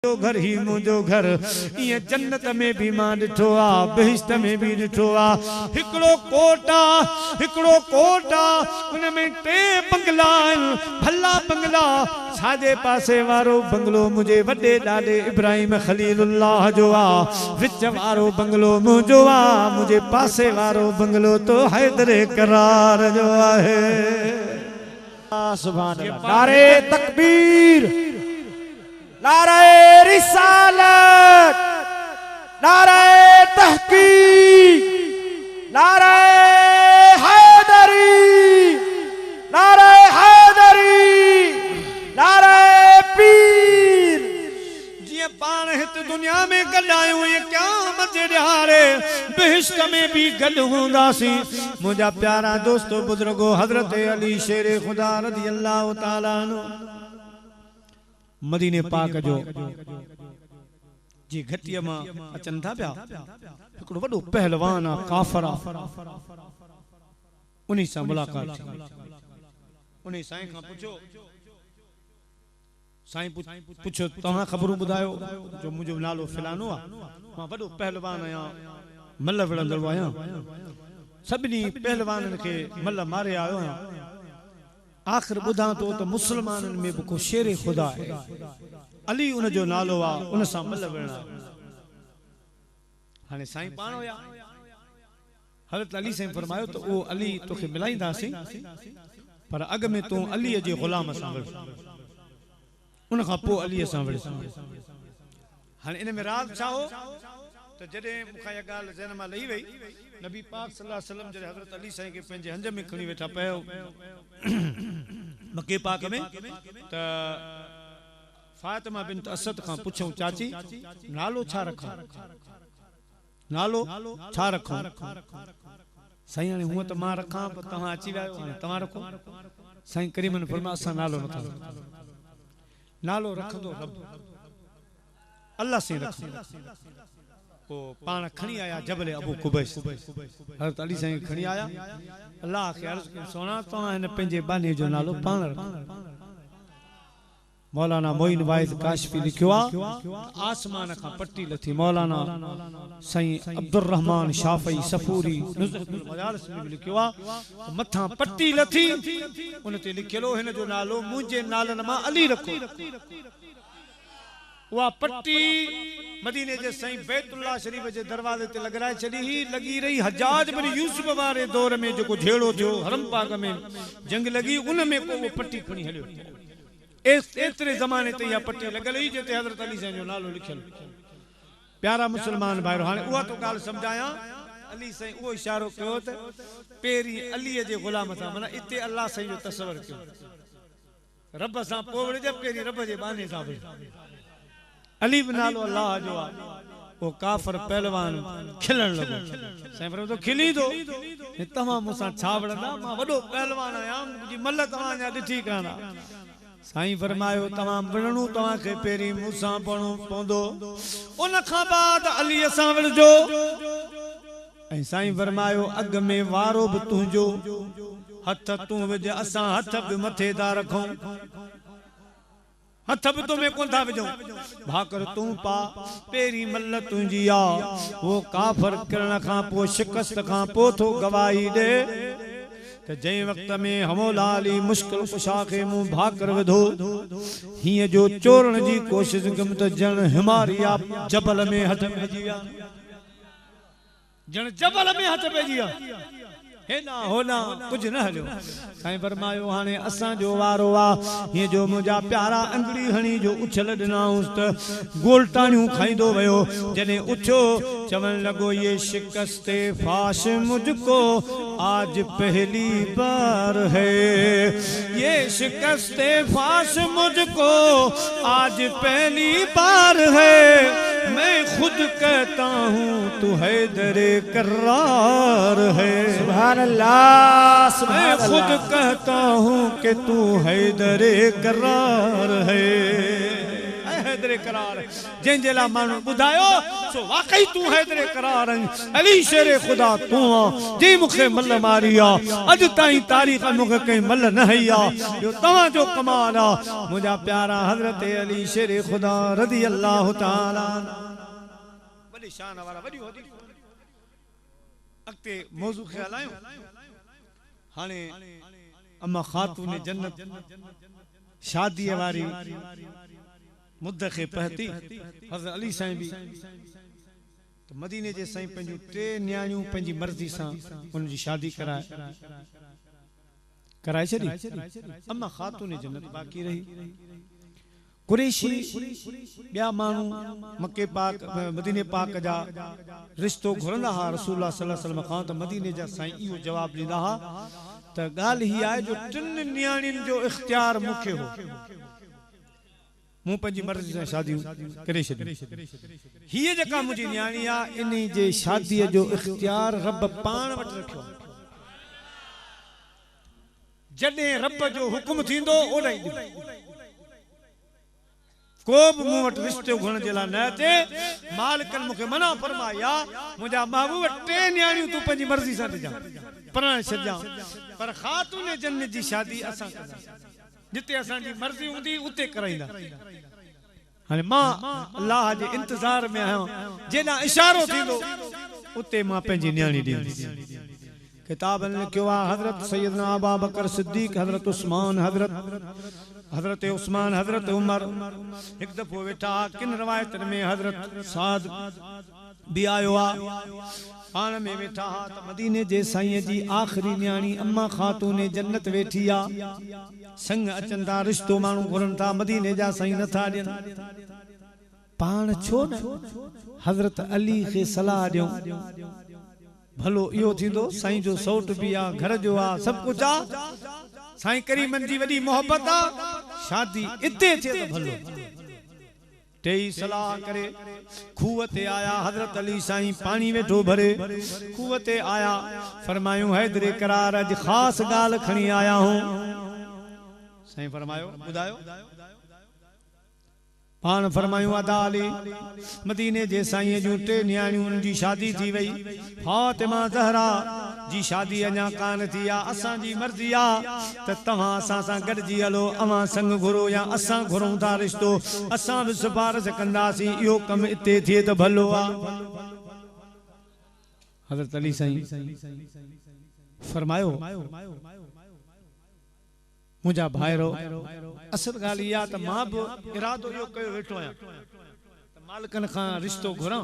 मुझो घर ही मुझो घर ये जन्नत में भी मां ॾिठो आ बहिश्त में भी ॾिठो आ हिकड़ो कोटा उन में टे बंगला भला बंगला साजे पासे वारो बंगलो मुझे वडे ॾाॾे इब्राहिम खलीलुल्लाह जो आ विच वारो बंगलो मुझो आ मुझे पासे वारो बंगलो तो हैदरे करार जो आहे। सुभान अल्लाह। नारे तकबीर, नारे रिसालत, नारे तहकीक, नारे हैदरी, नारे हैदरी, नारे पीर। जी पान हित दुनिया में गॾायूं ये क़यामत जे ॾियारे बहिश्त में भी गॾ हूंदासीं। मुझा प्यारा दोस्तों बुजुर्गो हजरत अली शेरे खुदा रज़ी अल्लाह ताला अन्हु मदीने पाक जो जी घटिया मां अचन था पिया हिकड़ो वडो पहलवान आ काफर आ उन्हीं सां मुलाकात थी। उन्हीं साईं खां पुछो साईं पुछो तव्हां ख़बरूं ॿुधायो जो मुंहिंजो नालो फिलानो आ मां वडो पहलवान आहियां मल्ल विढ़ंदड़ आहियां सभिनी पहलवाननि खे मल्ल मारे आयो आहियां आखिर ॿुधां तो त मुसलमाननि में बि को शेरे खुदा है अली उन जो नालो आ उन सां मल्ल विढ़णा हाणे साईं पाण हुया हज़रत अली साईं फरमायो त ओ अली तोखे मिलाईंदासीं पर अॻ में तूं अलीअ जे ग़ुलाम सां विढ़ उन खां पोइ अलीअ सां विढ़। हाणे इन में राज़ छा हो त जॾहिं मूंखां इहा ॻाल्हि ज़हन मां लही वई नबी पाक सल्लल्लाहु अलैहि वसल्लम जॾहिं हज़रत अली साईं खे पंहिंजे हंज में खणी वेठा पियो मके पाक में त फातिमा बिनत असद खां पुछऊं चाची नालो छा रखां नालो छा रखां साईं हाणे हूअं त मां रखां पर तव्हां अची विया आहियो हाणे तव्हां रखो साईं करीमन फरमायो असां नालो नथा नालो रखंदो रब अल्लाह से रखो ओ पाण खणी आया जबल अबू कुबैस हज़रत अली साईं खणी आया अल्लाह के अर्ज़ कयो सोना तव्हां हिन पंहिंजे बानी जो नालो पाण रखो। मौलाना मोइन वाइद काशफी लिखियो आ आसमान खां पट्टी लथी मौलाना साईं अब्दुर रहमान शाफई सफूरी नुज़हतुल मजालिस में लिखियो आ मथा पट्टी लथी उन ते लिखियो हिन जो नालो मुंहिंजे नालनि मां अली रखो। उहा पट्टी मदीने जे साईं बैतुल्लाह शरीफ जे दरवाजे ते लॻाए छॾी ही लॻी रही हजाज बिन यूसुफ वारे दौर में जेको झेड़ो थियो हरम पाक में जंग लॻी उन में को पट्टी खणी हलियो एतिरे ज़माने ते इहा पट्टी लॻल हुई जिते हज़रत अली साईं जो नालो लिखियल। प्यारा मुसलमान भाइरो हाणे उहा तो ॻाल्हि सम्झायां अली साईं उहो इशारो कयो त पहिरीं अलीअ जे ग़ुलाम सां माना इते अल्लाह साईं जो तसवर कयो रब सां पोइ विढ़जे पहिरीं रब जे बाने सां विढ़ अली बि नालो अल्लाह जो आ वो काफर पहलवान खिलण लॻो साईं पर तो खिली दो तव्हां मूंसां छा विढ़ंदा मां वॾो पहलवान आहियां मुंहिंजी मल्ल तव्हां अञा ॾिठी कान साईं फरमायो तव्हां विढ़णो तव्हांखे पहिरीं मूंसां पवंदो उन खां बाद अलीअ सां विढ़जो ऐं साईं फरमायो अॻ में वारो बि तुंहिंजो हथ तूं विझ असां हथ बि मथे था रखूं हथ बि तो में कोन था विझूं भाकर तूं पा पहिरीं मल्ल तुंहिंजी आ वो काफर किरण खां पोइ शिकस्त खां पोइ थो गवाही ॾे त जंहिं वक़्त में हमौला अली मुश्किल कुशा खे मूं भाकर विधो हीअं जो चोरण जी कोशिश कम त ॼण हिमारिया जबल में हथ पइजी विया ॼण जबल में हथ पइजी विया हेना होना कुछ न हलियो साईं फरमायो हाणे असां जो वारो आ ये जो मुंहिंजा प्यारा अंगड़ी हणी जो उछल ॾिनाऊंसि त गोलटाणियूं खाईंदो वियो जॾहिं उथियो चवण लॻो ये शिकस्ते फाश मुझको आज पहली बार है ये शिकस्ते फाश मुझको आज पहली बार है मैं खुद कहता हूँ तू हैदरे करार है सुभान अल्लाह मैं खुद कहता हूँ कि तू हैदरे करार है हैदर करार जंहिंजे लाइ माण्हू ॿुधायो सो वाकई तूं हैदर करार अली शेर खुदा तूं जी मूंखे मल मारी आहे अॼु ताईं तारीख़ मूंखे कंहिं मल न हई आहे इहो तव्हांजो कमाल आहे मुंहिंजा प्यारा हज़रत अली शेर खुदा रज़ी अल्लाह ताला वॾी शान वारा वॾी होदी अॻिते मौज़ू खे हलायूं हाणे अम्मा ख़ातून जन्नत शादीअ वारी मुद्द खे पहती हज़रत अली साईं बि तो मदीने जे साईं पंहिंजूं 3 न्याणियूं पंहिंजी मर्ज़ी सां उनजी शादी कराए छॾी अम्मा ख़ातून जन्नत बाक़ी रही कुरैशी ॿिया माण्हू मके पाक मदीने पाक जा रिश्तो घुरंदा हा रसूलुल्लाह सल्लल्लाहु अलैहि वसल्लम खां त मदीने जा साईं इहो जवाब ॾींदा हा त ॻाल्हि ही आहे जो 3 न्याणियुनि जो इख्तियार मूंखे हो मूं पंहिंजी मर्ज़ी सां शादियूं करे छॾियूं हीअ जेका मुंहिंजी न्याणी आहे इन जे शादीअ जो इख्तियार रब पाण वटि रखियो जॾहिं रब जो हुकुम थींदो ओॾाई को बि मूं वटि रिश्तो घुरण जे लाइ न अचे मालिकनि मूंखे मना फरमाई आहे मुंहिंजा महबूब 3 न्याणियूं तूं पंहिंजी मर्ज़ी सां ॾिजां परणाए छॾिजां पर ख़ातून जन्नत जी शादी असां कंदासीं जिते असांजी मर्ज़ी हूंदी उते कराईंदा हाणे मां अल्लाह जे इंतज़ार में आहियां जेॾां इशारो थींदो उते मां पंहिंजी न्याणी ॾींदुसि किताबनि लिखियो आहे हज़रत सैयदना अबू बकर सिद्दीक़ हज़रत उस्मान हज़रत उस्मान हज़रत उमर एक दफ़ो वेठा किन रवायतन में हज़रत साद भी आयो पान में वेठा त मदीने जे साईं जी आखिरी न्याणी अम्मा ख़ातून जन्नत वेठी आ संग अचंदा रिश्तो माण्हू घुरन था मदीने जा साईं नथा ॾियनि पाण छो न हज़रत अली खे सलाह ॾियो भलो इहो थींदो साईं जो सौट भी आ घर जो आ सब कुछ आ साईं करीमन जी वॾी मोहब्बत आ शादी इते थे तो भलो टेई सलाह करे खूह ते आया हज़रत अली साईं पानी वेठो भरे खूह ते आया फरमायूं हैदर करार अज खास गाल खणी आया हूं साईं फरमायो बुधायो पान फरमायूं अदा अली मदीने जे साईं जूं 3 न्याणियुनि जी शादी थी वई फातिमा ज़हरा जी शादी अञा कान थी आ असां जी मर्ज़ी आ त तव्हां असां सां गॾिजी हलो अवां संग घुरो या असां घुरूं था रिश्तो असां बि सिफारिश कंदासीं इहो कम इते थिए त भलो आ हज़रत अली साईं फरमायो मुझा भाईरो असल गाल या त मां भी इरादो यो कयो वेठो आया त मालिकन खां रिश्तो घुरां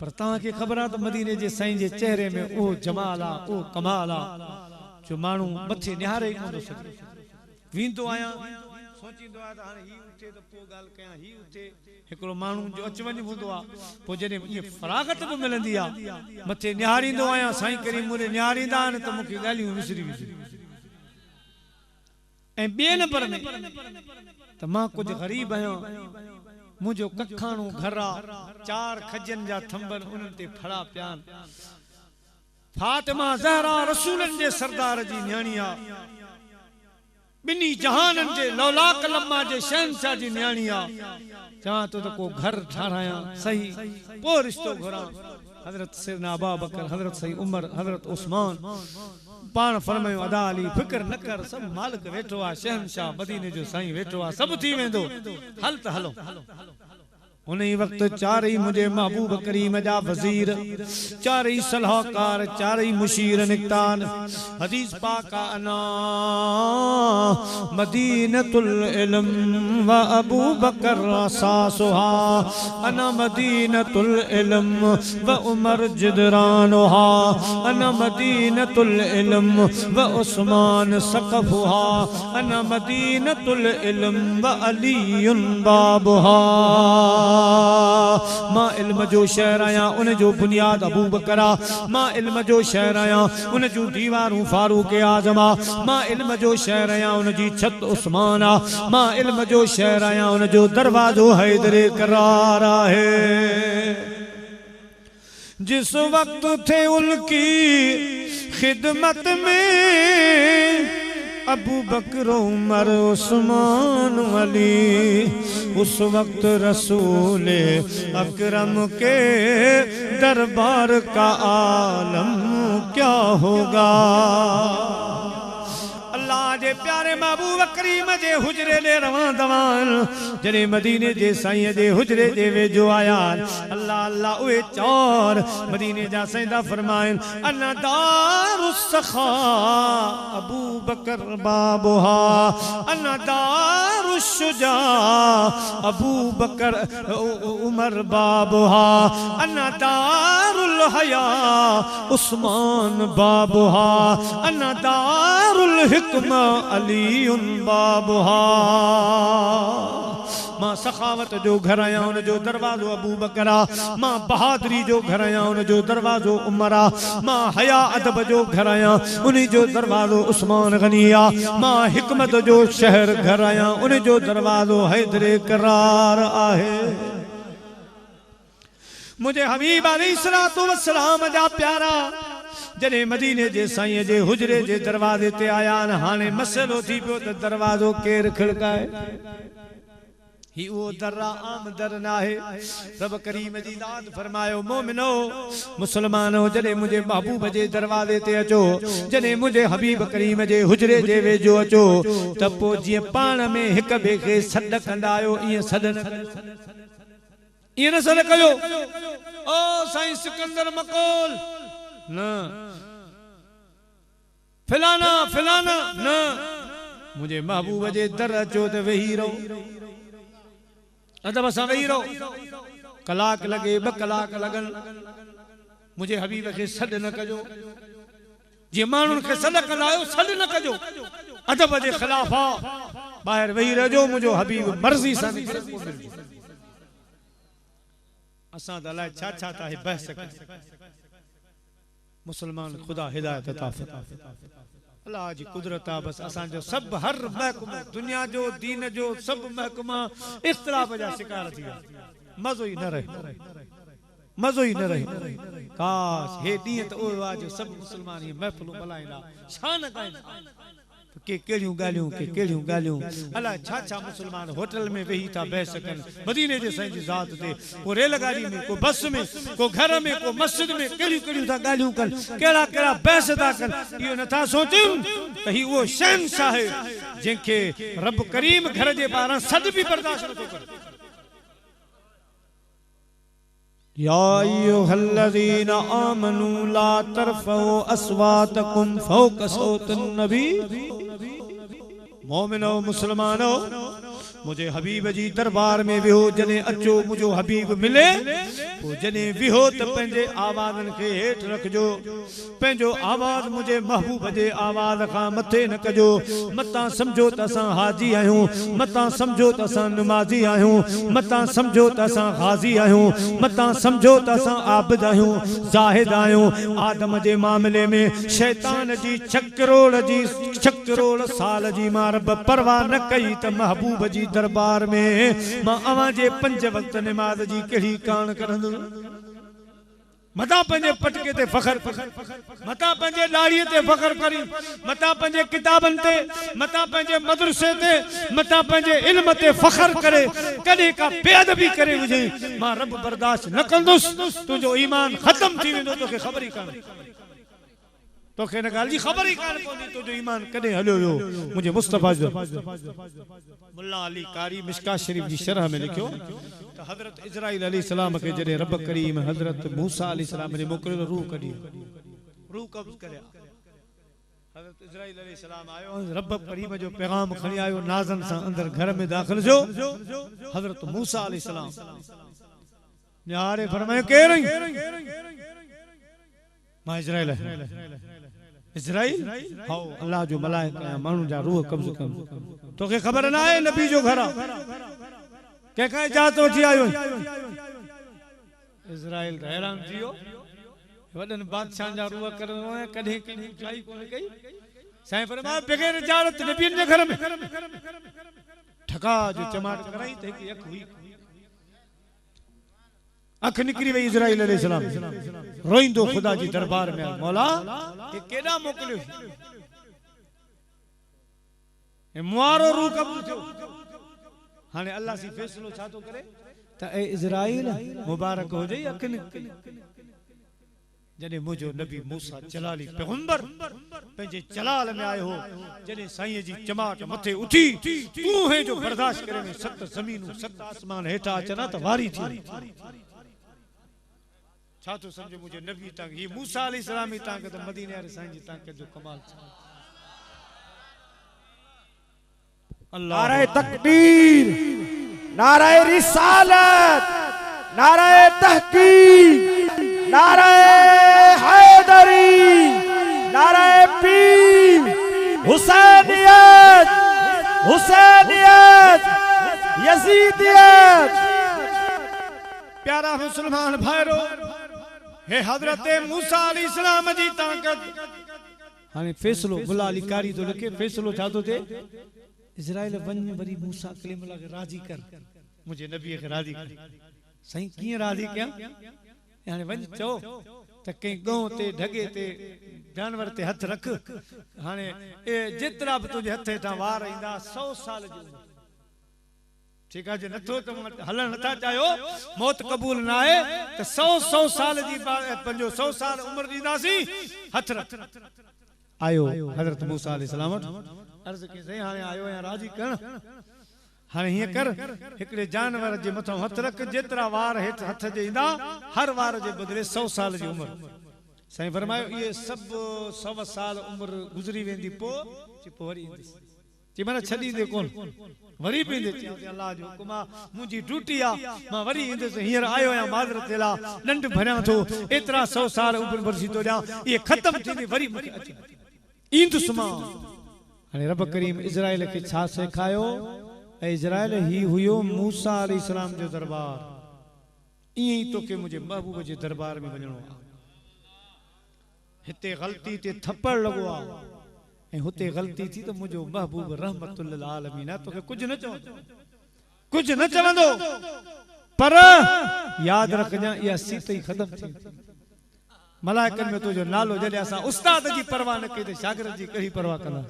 पर तव्हां खे ख़बर आहे त मदीने जे साईं जे चेहरे में ओ जमाल आ ओ कमाल आ जो माण्हू मथे निहारे कोन सके वींदो आया सोचींदो आहे त हाणे ही उठे त पोइ ॻाल्हि कयां ही उठे हिकिड़ो माण्हू जो अचवञ हूंदो आहे पोइ जॾहिं इहे फरागत बि मिलंदी आहे मथे निहारींदो आहियां साईं करीम मुंहिंजे निहारींदा आहिनि त मूंखे ॻाल्हियूं विसरी ऐं ॿिए नंबर में त मां कुछ गरीब आहियां मुंहिंजो कखाणो घर आहे 4 खजन जा थंबन उन्हनि ते फड़ा पिया फातिमा ज़हरा रसूलनि जे सरदार जी न्याणी आहे ॿिन्ही जहाननि जे लौलाक लम्मा जे शहंशाह जी न्याणी आहे चवां तो त को घर ठारायां सही पोइ रिश्तो घुरां हज़रत सैयदना अबू बकर हज़रत सईद उमर हज़रत उस्मान पान फरमायो अदा अली फिक्र न कर सब मालिक वेठो आ शहंशाह मदीने जो साईं वेठो आ सब थी वेंदो हल त हलो उन वक्त 4 मुझे महबूब करीम जा वजीर 4 सलाहकार 4 मुशीर निकतान हदीस पाक अना मदीनतुल इल्म व अबू बकर सासुहा अना मदीनतुल इल्म व उमर जिदरानुहा अना मदीनतुल इल्म व उस्मान सक़फुहा अना मदीनतुल इल्म व अलीयुन बाबुहा मां इल्म जो शहर आया उन जो बुनियाद अबू बकर मां इल्म जो शहर आया उन जो दीवारूं फारूक आज़म मां इल्म जो शहर आया उन जी छत उस्मान मां इल्म जो शहर आया उन जो दरवाजो हैदर करार है जिस वक्त थे उनकी खिदमत में अबू बकर उमर उस्मान अली। उस वक्त रसूल अकरम के दरबार का आलम क्या होगा। अल्लाह जे प्यारे महबूब करीम जे हुजरे ले रवां दवान जने मदीने जे साईं जे हुजरे जे वेझो आया। अल्लाह अल्लाह उहे चौर मदीने जा सैदा फरमाइन अना दारुस सखा अबू बकर बाबुहा अना दारुस शुजा अबू बकर उमर बाबुहा अना दारुल हया उस्मान बाबुहा अना दारुल हिकमा अलीउन बाबुहा। मां सखावत जो घर आया उन जो दरवाजो अबू बकरा। मां बहादुरी जो घर आया उन जो दरवाजो उमरा। मां हया अदब जो घर आया उन जो दरवाजो उस्मान गनिया। मां हिकमत जो शहर घर आया उन जो दरवाजो हैदरे करार आहे। मुझे हबीब अलैहिस्सलातु वस्सलाम जा प्यारा जने मदीने जे साईं जे हुजरे जे दरवाजे ते आया हाने मसलो थी पियो त दरवाजो केर खिड़काए। ही वो दर्रा आम दर ना है। रब करीम जी दाद फरमायो मोमिनो मुसलमानो जने मुझे महबूब जे दरवाजे ते अचो जने मुझे हबीब करीम जे हुजरे जे वेझो अचो त पो जी पाण में हिक बे के सॾ कंदा आयो इए सॾ न सॾ कयो। ओ साईं सिकंदर मकोल न फिलाना फिलाना न मुझे महबूब जे दर अचो त वेही रहो अदब सां वेही रहो। कलाक लगे ब कलाक लगन मुझे हबीब के सॾ न कजो। जे माण्हुनि खे सॾ कंदा आहियो सॾ न कजो। अदब जे ख़िलाफ़ ॿाहिरि वेही रहिजो मुंहिंजो हबीब मर्ज़ी सां निकिरे पोइ मिलजो। असां त अलाए छा छा था बहस कयूं। मुसलमान खुदा हिदायत अता फरमाए। अल्लाह जी कुदरत आ बस असां जो सब हर महकमा दुनिया जो दीन जो सब महकमा इख्तिलाफ जा शिकार थी विया। मज़ो ही न रहे मज़ो ही न रहे। काश हे ॾींहं त उहो आहे जो सब मुसलमान ये महफिलूं मल्हाईंदा शान गाईंदा के केड़ियूं ॻाल्हियूं अल्लाह छा छा मुसलमान होटल में वेही था बहस कनि मदीने जे साईं जी ज़ात ते को रेलगाड़ी में को बस में को घर में को मस्जिद में केड़ियूं था ॻाल्हियूं कनि केड़ा केड़ा बहस था कनि। इहो नथा सोचूं त ही उहो शहंशाह आहे जंहिंखे रब करीम घर जे ॿाहिरां सॾ बि बर्दाश्त नथो करे। या अय्युहल्लज़ीना आमनू ला तरफ़उ अस्वातकुम फ़ौक़ सौतिन नबी। मोमिनो मुसलमानो मुझे हबीब जी दरबार में विहो जने अचो मुझो हबीब मिले तो जने विहो त पंहिंजे आवाज़न खे हेठ रखजो। पंहिंजो आवाज़ मुझे महबूब जे आवाज़ खां मथे न कजो। मतां समझो त असां हाजी आहियूं मतां समझो त असां नमाज़ी आहियूं मतां समझो त असां गाज़ी आहियूं मतां समझो त असां आबिद आहियूं ज़ाहिद आहियूं। आदम जे मामले में शैतान जी छकरोड़ साल जी मां रब परवाह न कई त महबूब जी दरबार में मां अवां जे 5 वक्त नमाज जी केड़ी कान करंदो। मता पंजे पटके ते फखर मता पंजे लाड़ीअ ते फखर करी मता पंजे किताबन ते मता पंजे मदरसे ते मता पंजे इल्म ते फखर करे कदे का बेअदबी करे हुजे मां रब बर्दाश्त न कंदुस। तुझो ईमान खत्म थी वेंदो तोखे खबर ही कान तोखे न गाल जी खबर ही कान पवंदी तुझो ईमान कदे हलियो वियो। मुझे मुस्तफा जो मुल्ला अली कारी मिशका शरीफ जी शरह में लिखियो तो हजरत इजराइल अलैहिस्सलाम के जरे रब करीम हजरत मूसा अलैहिस्सलाम ने मोकलियो रूह कढी रूह कब्ज करया। हजरत इजराइल अलैहिस्सलाम आयो रब करीम जो पैगाम खणी आयो नाज़न सा अंदर घर में दाखिल जो हजरत मूसा अलैहिस्सलाम यारे फरमाए के रही मां इजराइल हाओ अल्लाह जो मलाइका मानू जा रूह कब्ज कर तोखे खबर ना है नबी जो घर के का इजाजत वठी आयो। इजराइल हैरान थियो वडन बादशाह जा रूह करनो है कदे कदे खाई कोन गई साईं फरमाया बगैर इजाजत नबी जे घर में ठका जो चमाट कराई त एक अख हुई अख निकरी वही इजराइल अलैहिस्सलाम रोइंदो खुदा जी दरबार में मौला ये केड़ा मोकलियो मुआरो रूह कबूल थियो हाने अल्लाह सी फैसलो छा तो करे त ए इज़राइल मुबारक हो जाई अखन जने मुझो नबी मूसा जलाली पैगंबर पंजे जलाल में आयो हो जने साईं जी चमाट मथे उठी तू है जो बर्दाश्त करे में सत जमीनू सत आसमान हेठा अचना त वारी थी छा तो समझो मुझे नबी तक ये मूसा अलैहिस्सलाम तक त मदीने वाले साईं जी तक जो कमाल नारे तकबीर, नारे रिसालत, नारे तहकीक, नारे हैदरी, नारे पीर, हुसैनियत, हुसैनियत, यजीदियत। प्यारा मुसलमान भाईरो हे हजरत मूसा अलैहिस्सलाम जी ताकत हाने फैसलो बुला अली कारी तो लिखे फैसलो छा तो थे इज़राइल वन वरी मूसा कलीमुल्लाह के राजी कर मुझे नबी के राजी कर सही किए राजी क्या यानी वन चो त कई गांव ते ढगे ते जानवर ते हथ रख हाने ए जितरा भी तुझे हथे ता वार इंदा 100 साल जो ठीक है जे नथो तो हलन नथा चायो मौत कबूल ना है तो 100 साल जी पंजो 100 साल उम्र दींदासी हथ रख आयो हजरत मूसा अलैहिस्सलाम अर्ज की सही हाने आयो या राजी कर हाने हिय कर एकड़े जानवर जे मथो हथ रख जेतरा वार हेठ हथ जे इंदा हर वार जे बदले 100 साल जी उम्र सही फरमायो ये सब 100 साल उम्र गुजरी वेंदी पो चिपो वरी इंदी जी माना छडी दे कोन वरी पेंदे अल्लाह जो हुकुम मुजी ड्यूटी आ मां वरी इंदे हियर आयो या माजरत तेला नंड भरिया थो एतरा 100 साल उम्र बरसी तो जा ये खत्म थी वरी मुके अची इंद सुमा हाने रब करीम इज़राइल के छा सिखायो ए इज़राइल ही हुयो मूसा अलैहिस्सलाम जो दरबार ई तो के मुझे महबूब जे दरबार में वणो हिते गलती ते थप्पड़ लगो आ ए होते गलती थी तो मुझो महबूब रहमतुल आलमीन तो के कुछ न चवंदो पर याद रखना या सीत ही खत्म थी मलाइकन में तुझो नालो जले असा उस्ताद जी परवाह न कई शागिर्द जी कही परवाह कंदा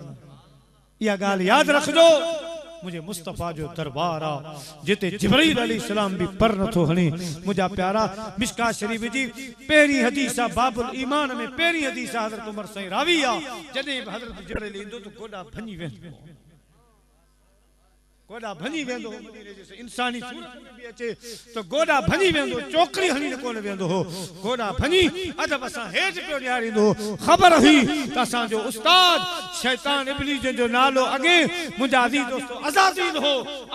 या गाल याद रखजो मुझे मुस्तफा जो दरबार आ जिते जिब्रील अलैहिस्सलाम भी पर न थो हणी मुझा प्यारा मिशका शरीफ जी पहली हदीस बाबुल ईमान में पहली हदीस हजरत उमर सही रावी आ जने हजरत जिब्रील इंदो तो गोडा भनी वेंदो गोडा भनी वेंदो मदीने जैसे इंसानी सूरत में भी अचे तो गोडा भनी वेंदो चोकरी हणी न कोन वेंदो हो गोडा भनी अदब असा हेज पियो ॾियारींदो खबर हुई त असा जो उस्ताद शैतान इब्लीस जो नालो अगे मुंजा अज़ीज़ दोस्तो अज़ाज़ील हो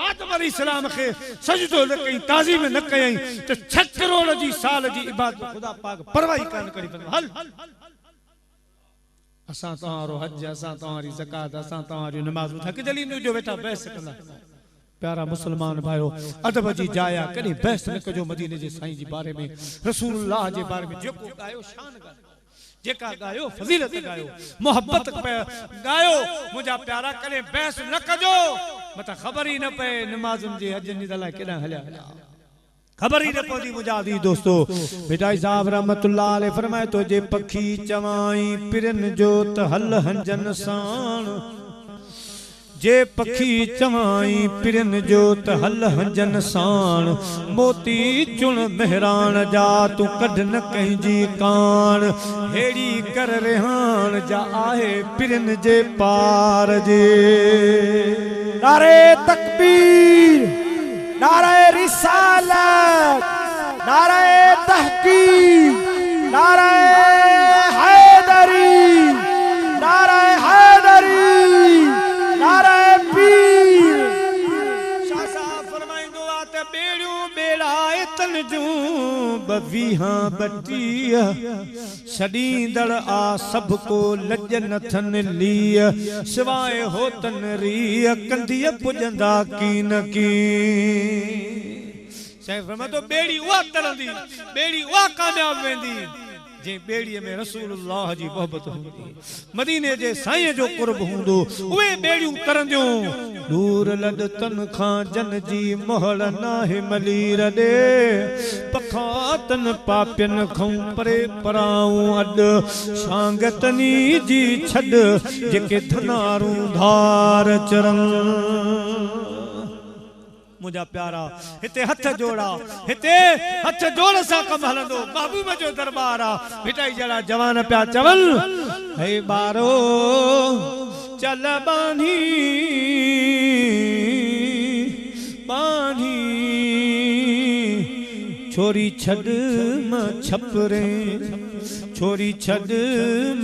आदम अलैहिस्सलाम के सजदो न कई ताज़ीम न कई त 6 करोड़ जी साल जी इबादत खुदा पाक परवाही कान करी हल असा तहारो हज असा तहारी ज़कात असा तहारी नमाज थक जली जो बेटा बहस कंदा प्यारा मुसलमान भाइयों अदब जी जाया कदी बहस न कजो मदीने जे साईं जी बारे में रसूलुल्लाह जे बारे में जेको गायो शान गायो जेका गायो फजीलत गायो मोहब्बत पे गायो मुझा प्यारा कदे बहस न कजो मता खबर ही न पे नमाज़ुन जे हज नि दला केडा हल्या खबर ही न पौदी मुझा दी दोस्तों बेटा साहब रहमतुल्लाह अलैह फरमाए तो जे पखी चवाई पिरन जो त हल हंजन साण जे पखी चवाई पिरन जो त हल हंजन साण मोती चुन मेहरान जा तू कढ न कहीं जी कान हेड़ी कर रेहान जा आहे पिरन जे पार जे नारे तकबीर, नारे रिसालत, नारे तहकीक, नारे हैदरी, नारे हैदरी, नारे पीर। शाह साहब फरमाइंदो आ त बेड़ियों बेड़ा तन जूं बवीहां बटिया छड़ींदड़ आ सबको लज नथन लिय सिवाए होतन रिय कंदिय पुजंदा कीन की शाह फरमा तो बेड़ी उहा तरंदी बेड़ी उहा कामयाब वेंदी जे बेड़ीअ में रसूलुल्लाह जी मोहब्बत हूंदी मदीने जे साईं जो कुर्ब हूंदो उहे बेड़ियूं तरंदियूं दूर लद तन खां जन जी मोहर नाहे मलीर दे पखातन पापियन खां परे पराऊं अड सांगतनी जी छड जेके धनारूं धार चरन मुझा प्यारा हिते हथ जोड़ा हिते हथ जोड़ सा कम हलंदो महबूब जो दरबार आ मिटाई जड़ा जवान प्या चवल हे बारो चल बानी बानी छोरी छड म छपरे छोरी छड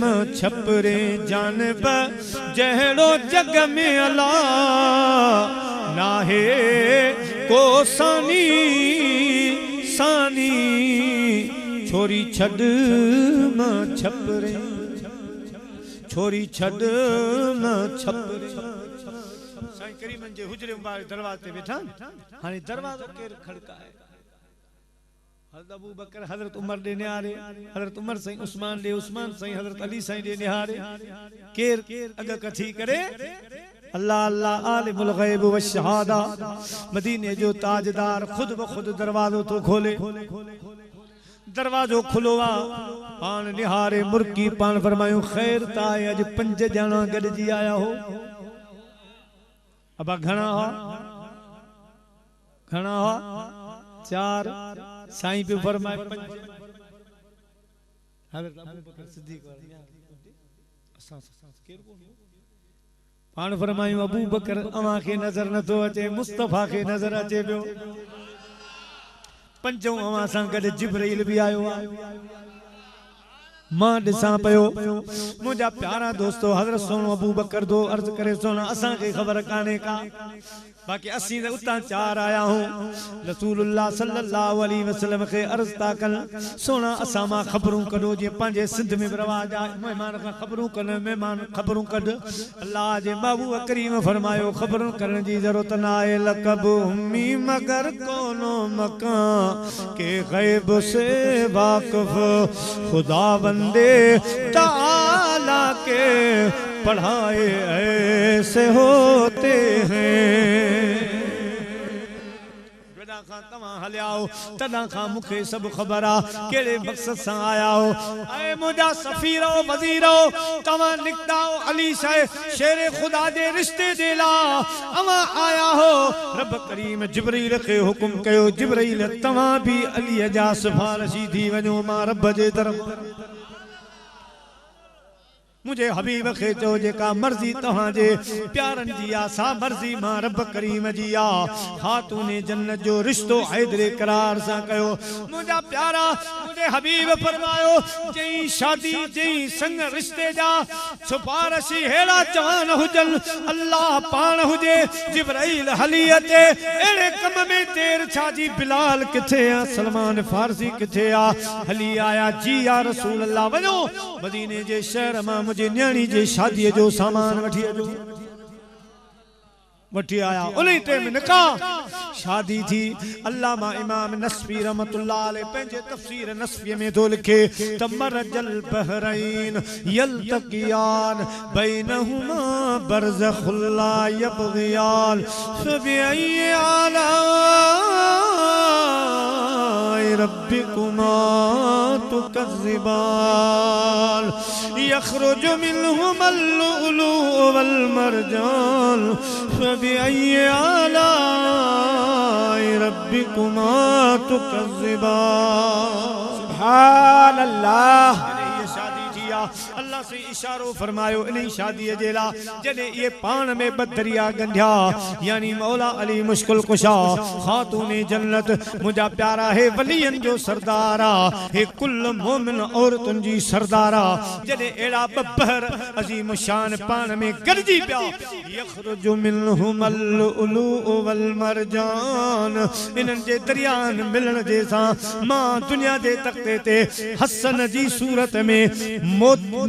म छपरे जानब जहड़ो जग में अला नाहे को सानी सानी छोरी छड म छपरे छोरी छड म छपरे साईं करीमन जे हुजरे मुबारक दरवाजे ते वेठा हाने दरवाजो केर खड़काए हज़रत अबू बकर हज़रत उमर दे निहारे हज़रत उमर साईं उस्मान दे उस्मान साईं हज़रत अली साईं दे निहारे केर अग कथी करे अल्लाह अल्लाह आलिमुल गैब व शहादा मदीने जो ताजदार खुद ब खुद दरवाजो तो खोले दरवाजो खुलो आ पान निहारे मुर्की पान फरमायूं खैर ताए अज 5 ॼणा गॾजी आया हो अबा घणा हो 4 साईं पे फरमाए 5 हज़रत अबू बकर सिद्दीक़ पान फरमायूं अबू बकर अवां खे नजर न तो अचे मुस्तफा खे नजर अचे पियो पंजों अवां सां गॾु जिब्राइल भी आयो आ मां ॾिसां पियो मुंहिंजा प्यारा दोस्तो हज़रत सोनो अबू बकर दो अर्ज करे सोना असां खे ख़बर काने का बाकी असीं त उतां 4 आया हूं रसूलुल्लाह सल्लल्लाहु अलैहि वसल्लम खे अर्ज ता कन सोना असां मां ख़बरूं कढो जे पंहिंजे सिंध में रवाज आहे मेहमान खां ख़बरूं कन मेहमान ख़बरूं कढ अल्लाह जे महबूब करीम फरमायो ख़बरूं करण जी ज़रूरत न आहे लक़ब उम्मी मगर कोनो मकान के गैब से वाक़िफ़ खुदा बंदे ताला के पढ़ाए ऐसे होते हैं तव्हां हलियाओ तॾां खां मूंखे सभु ख़बर आ कहिड़े मक़सद सां आया हो ऐं मुंहिंजा सफ़ीरो वज़ीरो तव्हां निकिता हो अली शेर ख़ुदा जे रिश्ते जे लाइ अवां आया हो रब करीम जिब्रील खे हुकुम कयो जिब्रील तव्हां बि अलीअ जा सिफारिशी थी वञो मां रब जे तरफ़ मुझे हबीब खे चो जेका मर्जी तव्हांजे प्यारनि जी आ सा मर्जी मां रब करीम जी आ खातूने जन्नत जो रिश्तो हैदरे करार सां कयो मुंहिंजा प्यारा मुझे हबीब फरमायो जई शादी जई संग रिश्ते जा सिफारिशी हेड़ा जवान हुजन अल्लाह पाण हुजे जिब्राइल हली अचे अहिड़े कम में देर छा जी बिलाल किथे आ सलमान फारसी किथे आ हली आया जी या रसूल अल्लाह वञो मदीने जे शहर मां मुझे न्याणी जे शादी जो सामान वठी आया उन्हीं टाइम निकाह शादी थी अल्लामा इमाम नस्फी रहमतुल्लाह अलैह पंहिंजे तफसीर नस्फी में तो लिखे तमरजल बहरैन यल्तकियान बैनहुमा बरज़खुल ला यबगियान फबिअय्यि आलाइ रब्बिकुमा तुकज़्ज़िबान यख़रुजु मिनहुमल लुअलु वल मरजान फबिअय्यि आलाइ रब्बिकुमा तुकज़्ज़िबान सुभान अल्लाह अल्लाह से इशारो फरमायो इन शादी जेला जने ये पान में बदरिया गंध्या यानी मौला अली मुश्किल कुशा खातूने जन्नत मुझा प्यारा है वलियन जो सरदारा है कुल मोमिन औरतुन जी सरदारा जने एड़ा बब्बर अजीम शान पान में गरजी प्या यखरुजु मिनहुमल लुअलु वल मरजान इनन जे दरियान मिलन जैसा मां दुनिया दे तख्ते ते हसन जी सूरत में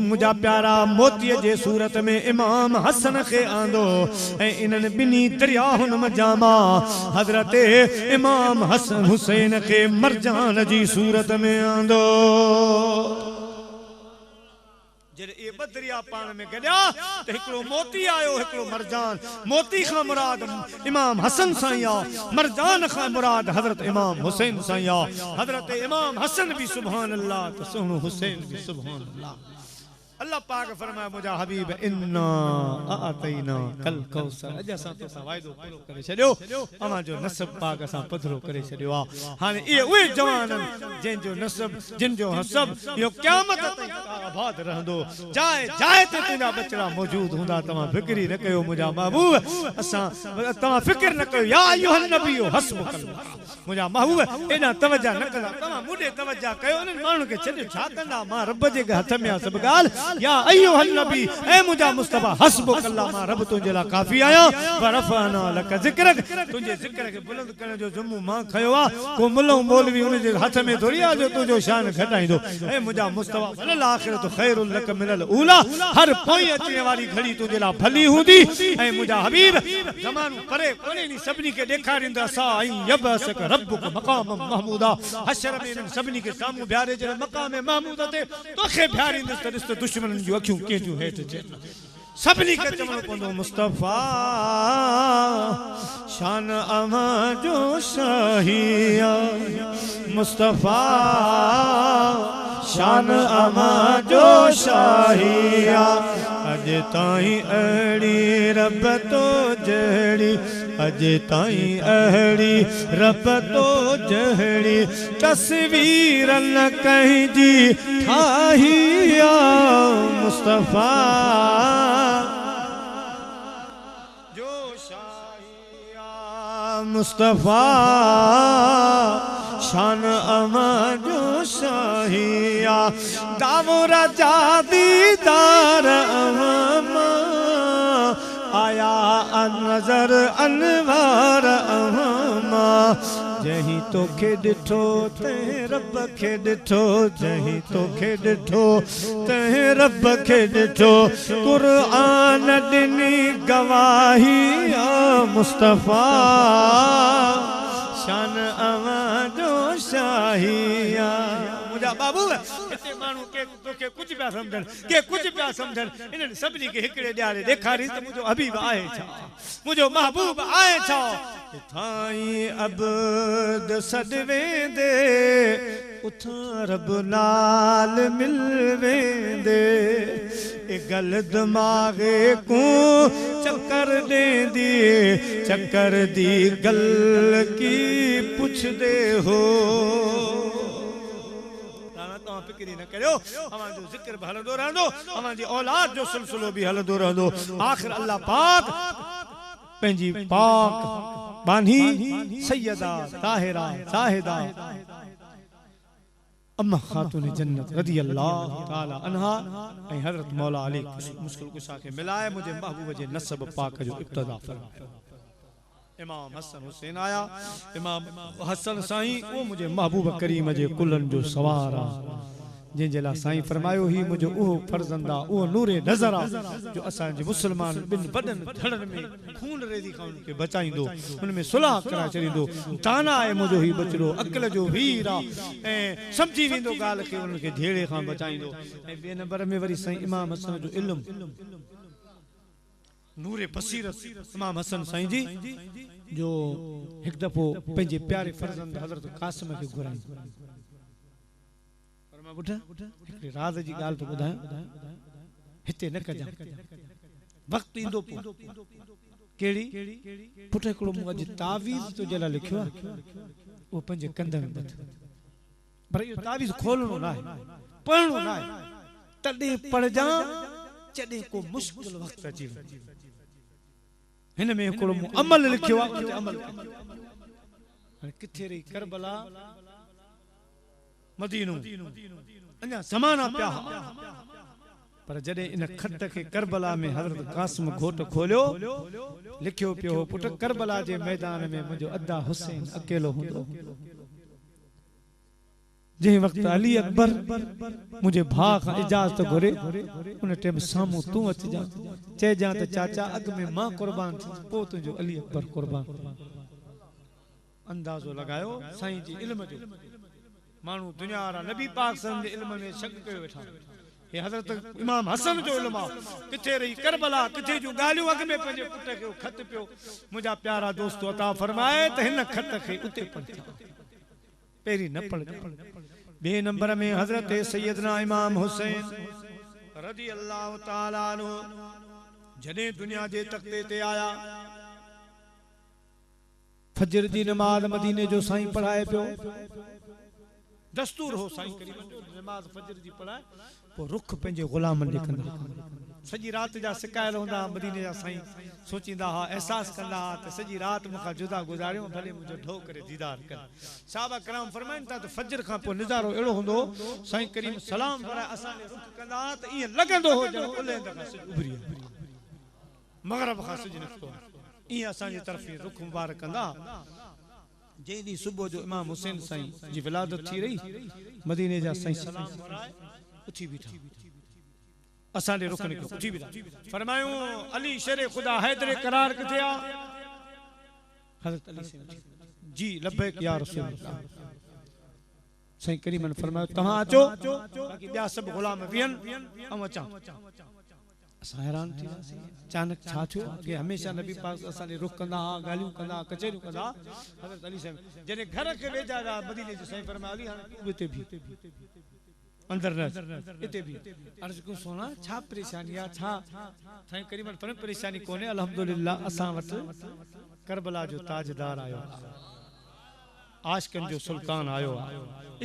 मुझा प्यारा मोती जे सूरत में इमाम हसन खे आंदो इन्हनि बिनी दरियाहुन मजामा हजरत इमाम हसन हुसैन के मरजान जी सूरत में आंदो जॾहिं ए बदरिया पाण में गॾिया त हिकिड़ो मोती आयो, हिकिड़ो मरजान। मोती खां मुराद इमाम हसन साईं आ, मरजान खां मुराद हज़रत इमाम हुसैन साईं आ। हज़रत इमाम हसन भी सुभान अल्लाह त सुहिणो हुसैन भी सुभान अल्लाह। अल्लाह पाक फरमाए मुंहिंजा हबीब इन्ना आतैना कल कौसर। अॼु असां तोसां वाइदो पूरो करे छॾियो, अवां जो नसब पाक असां पधरो करे छॾियो आहे। हाणे इहे उहे जवान जंहिंजो नसब जिन जो हसब इहो क़यामत ताईं आबाद रहंदो। जाए जाए ते तुंहिंजा बचड़ा मौजूद हूंदा। तव्हां फिक्र न कयो मुंहिंजा महबूब, असां तव्हां फिक्र न कयो। या अय्युहन नबियो हस्बुकल्लाह, मुंहिंजा महबूब एॾा तवजा न कंदा। तव्हां मूंॾे तवजा कयो, उन्हनि माण्हुनि खे छॾियो छा कंदा। मां रब जे हथ में आहे सभु ॻाल्हि। या अय्युहन नबी, ऐ मुंहिंजा मुस्तफा हस्बुकल्लाह, मां रब तुंहिंजे लाइ काफ़ी आहियां। वरफ़अना लक ज़िक्रक, तुंहिंजे ज़िक्र खे बुलंद करण जो ज़िम्मो मां खयो आहे। को मुल्लो मौलवी उन जे हथ में थोड़ी आहे जो तुंहिंजो शान घटाईंदो। ऐ मुंहिंजा मुस्तफा वलल आखिरतु खैरुल लक मिनल ऊला, हर पोइ अचण वारी घड़ी तुंहिंजे लाइ भली हूंदी। ऐं मुंहिंजा हबीब ज़मानो परे कोन्हे नी, सभिनी खे ॾेखारींदा सा ऐं यबअसक रब्बुक मक़ाम महमूदा। हशर में इन्हनि सभिनी खे साम्हूं बीहारे जॾहिं मक़ाम महमूद ते तोखे बीहारींदुसि त ॾिस त दुश्मन जूं अखियूं कंहिंजूं हेठि अचनि। सभिनी खे चवणो पवंदो मुस्तफा शान अवां जो शाहिया, मुस्तफा शान अवां जो शाहिया। अॼु ताईं अहिड़ी रब तो जहिड़ी, अॼु ताईं अहिड़ी रब तो जहिड़ी तस्वीर न कंहिंजी ठाही आ। मुस्तफा जो शाहिया, मुस्तफा शान अवां जो शाहिया। दावो राजा दीदार अवां आया नज़र अनवार अवां। जहीं तोखे ॾिठो तंहिं रब खे ॾिठो, जहीं तोखे ॾिठो तंहिं रब खे ॾिठो। क़ुरआन ॾिनी गवाही आ। मुस्तफा शान अवां जो शाहिया। मुंहिंजा बाबू हिते माण्हू के तोखे कुझु पिया सम्झनि, के कुझु पिया सम्झनि। इन्हनि सभिनी खे हिकिड़े ॾियारे ॾेखारी त मुंहिंजो हबीब आहे छा, मुंहिंजो महबूब आहे छा। थाई अब्द सॾ वेंदे, उथां रब नाल मिल वेंदे। ए गल दिमाग़े को चक्कर ॾेंदी, चक्कर दी गल की पुछदे हो। तव्हां फिक्र न करियो, अवां जो ज़िक्र भी हलंदो रहंदो, अवां जी औलाद जो सिलसिलो भी हलंदो रहंदो। आखिर अल्लाह पाक पंहिंजी पाक बानी सैयदा ताहिरा ज़ाहिदा अम्मा खातून जन्नत रज़ी अल्लाह ताला अन्हा ऐं हज़रत मौला अली मुश्किल कुशा खे मिलाए मुंहिंजे महबूब जे नसब पाक जो इब्तिदा फरमायो। इमाम हसन हुसैन आया, इमाम हसन साईं वो मुझे महबूब करीम जे कुलन जो सवार आ, जंहिंजे लाइ साईं फरमायो ही मुंहिंजो उहो फर्ज़ंदा, उहो नूरे नज़र आ जो असांजे मुस्लमान ॿिनि वॾनि धड़नि में खून रेज़ी खां उनखे बचाईंदो, उनमें सुलह कराए छॾींदो। ताना आहे मुंहिंजो ही बचड़ो, अक़ल जो वीर आ ऐं सम्झी वेंदो ॻाल्हि खे, उनखे झेड़े खां बचाईंदो। ऐं ॿिए नंबर में वरी साईं इमाम हसन जो इल्मु, नूरे बसीरत इमाम हसन साईं जी जो हिकु दफ़ो पंहिंजे प्यारे फर्ज़ंद हज़रत क़ासिम खे घुराई। हिकिड़े राज़ जी ॻाल्हि तो ॿुधायां, हिते न कजां, वक़्तु ईंदो पोइ। कहिड़ी पुट, हिकिड़ो मूं अॼु तावीज़ तुंहिंजे लाइ लिखियो आहे, उहो पंहिंजे कंध में ॿध। पर इहो तावीज़ खोलणो न आहे, पढ़णो न आहे, तॾहिं पढ़जां जॾहिं को मुश्किल वक़्तु अची वञे। हिन में हिकिड़ो मूं अमल लिखियो आहे, उन ते अमल हाणे किथे रही करबला मदीनो अञा ज़माना पिया, पर जॾहिं इन खत खे करबला में हज़रत क़ासिम घोट खोलियो, लिखियो पियो हो, पुट करबला जे मैदान में मुंहिंजो अदा हुसैन अकेलो हूंदो। जंहिं वक़्तु अली अकबर मुंहिंजे भाउ खां इजाज़त घुरे, उन टाइम साम्हूं तूं अचिजां, चइजां त चाचा अॻ में मां क़ुर्बान थी, पोइ तुंहिंजो अली अकबर क़ुर्बान। अंदाज़ो लॻायो साईं जी इल्म जो। माण्हू दुनिया वारा नबी पाक सन जे इल्म में शक कयो वेठा, हे हज़रत इमाम हसन जो इल्म किथे रही करबला किथे जो गालियों अग में पंहिंजे पुट खे खत पियो मुंहिंजा प्यारा दोस्त अता फरमाए त हिन खत खे उते पढ़ पहिरीं न पढ़ बे नंबर में हज़रत सैयदना इमाम हुसैन रज़ी अल्लाह ताला अन्हु जॾहिं दुनिया जे तख़्ते ते आया फजर जी नमाज मदीने जो साईं पढ़ाए पियो दस्तूर हो साईं करीम जो नमाज फजर जी पढ़ाए पोइ रुख पंहिंजे ग़ुलामनि ॾे कंदा सॼी राति जा सिकायल हूंदा मदीने जा साईं सोचींदा हा एहसास कंदा हा त सॼी राति मूंखां जुदा गुज़ारियो भले मुंहिंजो ढो करे दीदार कर साहबा कराम फरमाइनि था त फजर खां पोइ निज़ारो अहिड़ो हूंदो साईं करीम सलाम फराए असां ॾे रुख कंदा त ईअं लॻंदो हो ॼणु उलहंद खां सिॼ उभरी मग़रिब खां सिॼ निकितो ईअं असांजी तरफ़ रुख मुबारक कंदा जंहिं ॾींहुं सुबुह जो इमाम हुसैन साईं जी विलादत थी रही मदीने जा साईं सलाम फराए उथी बीठा असां ॾे रुख निकितो उथी बीठा फरमायूं अली शेरे ख़ुदा हैदर करार किथे आ हज़रत अली साईं जी लब्बैक या रसूल अल्लाह साईं करीम ने फरमायो तव्हां अचो बाक़ी ॿिया सभु ग़ुलाम विहनि ऐं अचां असां हैरान थी वियासीं अचानक छा थियो अॻे हमेशह नबी पाक असां ॾे रुख कंदा हा ॻाल्हियूं कंदा कचहरियूं कंदा हज़रत अली साईं जॾहिं घर खे वेझा विया मदीने जो साईं फरमायो अली हाणे तूं हिते भी अंदर न इते भी अर्ज़ कयूं सोना छा परेशानी आहे छा साईं करीम पर परेशानी कोन्हे अल्हम्दुलिल्लाह असां वटि करबला जो ताजदार आयो आशिकनि जो सुल्तान आयो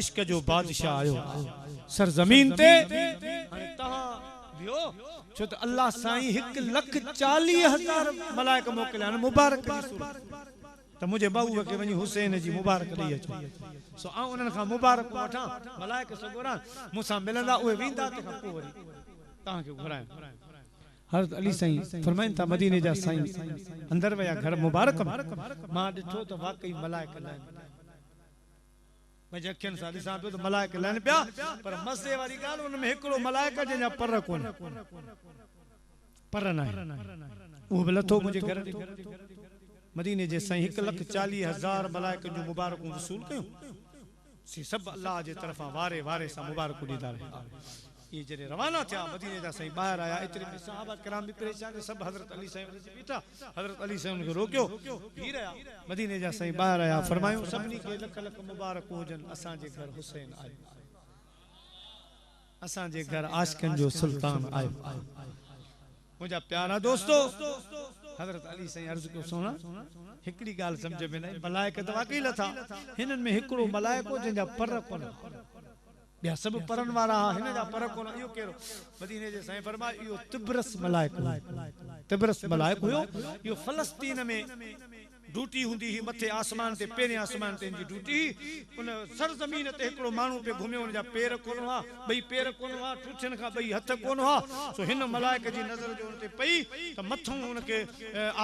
इश्क जो बादशाह आयो सरजमीन ते हाणे तव्हां वियो छो त अल्लाह साईं 1,40,000 मलाइक मोकिलिया आहिनि मुबारक जी सूरत त मुंहिंजे बहूअ खे वञी हुसैन जी मुबारक ॾेई अचो सो आउं उन्हनि खां मुबारक वठां मलाइक सगोरा मूंसां मिलंदा उहे वेंदा तंहिंखां पोइ वरी तव्हांखे घुरायां हज़रत अली साईं फरमाइनि था मदीने जा साईं अंदर विया घर मुबारक मां ॾिठो त वाकई मलाइक लहनि मुंहिंजे अखियुनि सां ॾिसां पियो त मलाइक लहनि पिया पर मज़े वारी ॻाल्हि हुन में हिकिड़ो मलाइक जंहिंजा पर कोन्हे पर न उहो बि लथो मुंहिंजे घर ॾे मदीने जे साईं 1,40,000 मलाइकनि जूं मुबारकूं वसूल कयूं सभु अल्लाह जे तरफ़ां वारे वारे सां मुबारकूं ॾींदा रहिया ये जॾहिं रवाना थिया मदीने जा साईं ॿाहिरि आया एतिरे में सहाबा किराम बि परेशान सभु हज़रत अली साईं बीठा हज़रत अली साईं खे रोकियो बीह रहिया मदीने जा साईं ॿाहिरि आया फरमायूं सभिनी खे लख लख मुबारकूं हुजनि असांजे घर हुसैन आयो असांजे घर आशिकनि जो सुल्तान आयो मुंहिंजा प्यारा दोस्तो हज़रत अली साईं अर्ज़ कयो सोना हिकिड़ी ॻाल्हि सम्झ में न आई मलाइक त वाकई लथा हिननि में हिकिड़ो मलाइको जंहिंजा पर कोन ॿिया सभु परनि वारा हिन जा पर कोन इहो कहिड़ो मदीने जे साईं फरमायो इहो तिब्रस मलाइक तिब्रस मलाइक हुयो इहो फ़लस्तीन में ड्यूटी हुंदी ही मथे आसमान ते पेरे आसमान ते इनजी ड्यूटी उन सरजमीन ते हिकिड़ो माण्हू पे घुमियो उनजा पेर कोन हुआ ॿई पेर कोन हुआ ठुठियुनि खां ॿई हथ कोन हुआ सो हिन मलाइक जी नज़र जो उन ते पई त मथों उनखे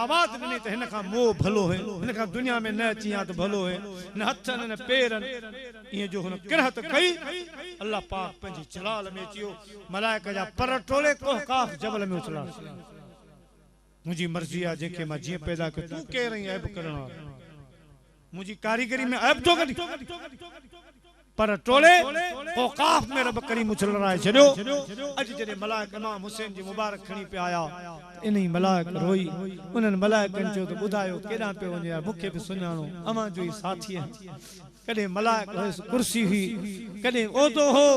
आवाज़ ॾिनी त हिन खां मोह भलो है हिन खां दुनिया में न अची आ त भलो है न हथनि न पेरनि ईअं जो हुन किरहत कई अल्लाह पाक पंहिंजी जलाल में अची वियो मलाइक जा पर टोले कोहकाफ जबल में उछला मुझी मर्जी आहे जंहिंखे मां जीअं पैदा कयो तूं केरु आहीं ऐब करण वारो मुंहिंजी कारीगरी में ऐब थो कढी पर टोले औकाफ में रब करीम उछलराए छॾियो अॼु जॾहिं मलाइक इमाम हुसैन जी मुबारक खणी पिया आया इन ई मलाइक रोई उन्हनि मलाइकनि चयो त ॿुधायो केॾां पियो वञे यार मूंखे बि सुञाणो अवां जो ई साथी आहिनि कॾहिं मलाइक कुर्सी हुई कॾहिं ओदो हो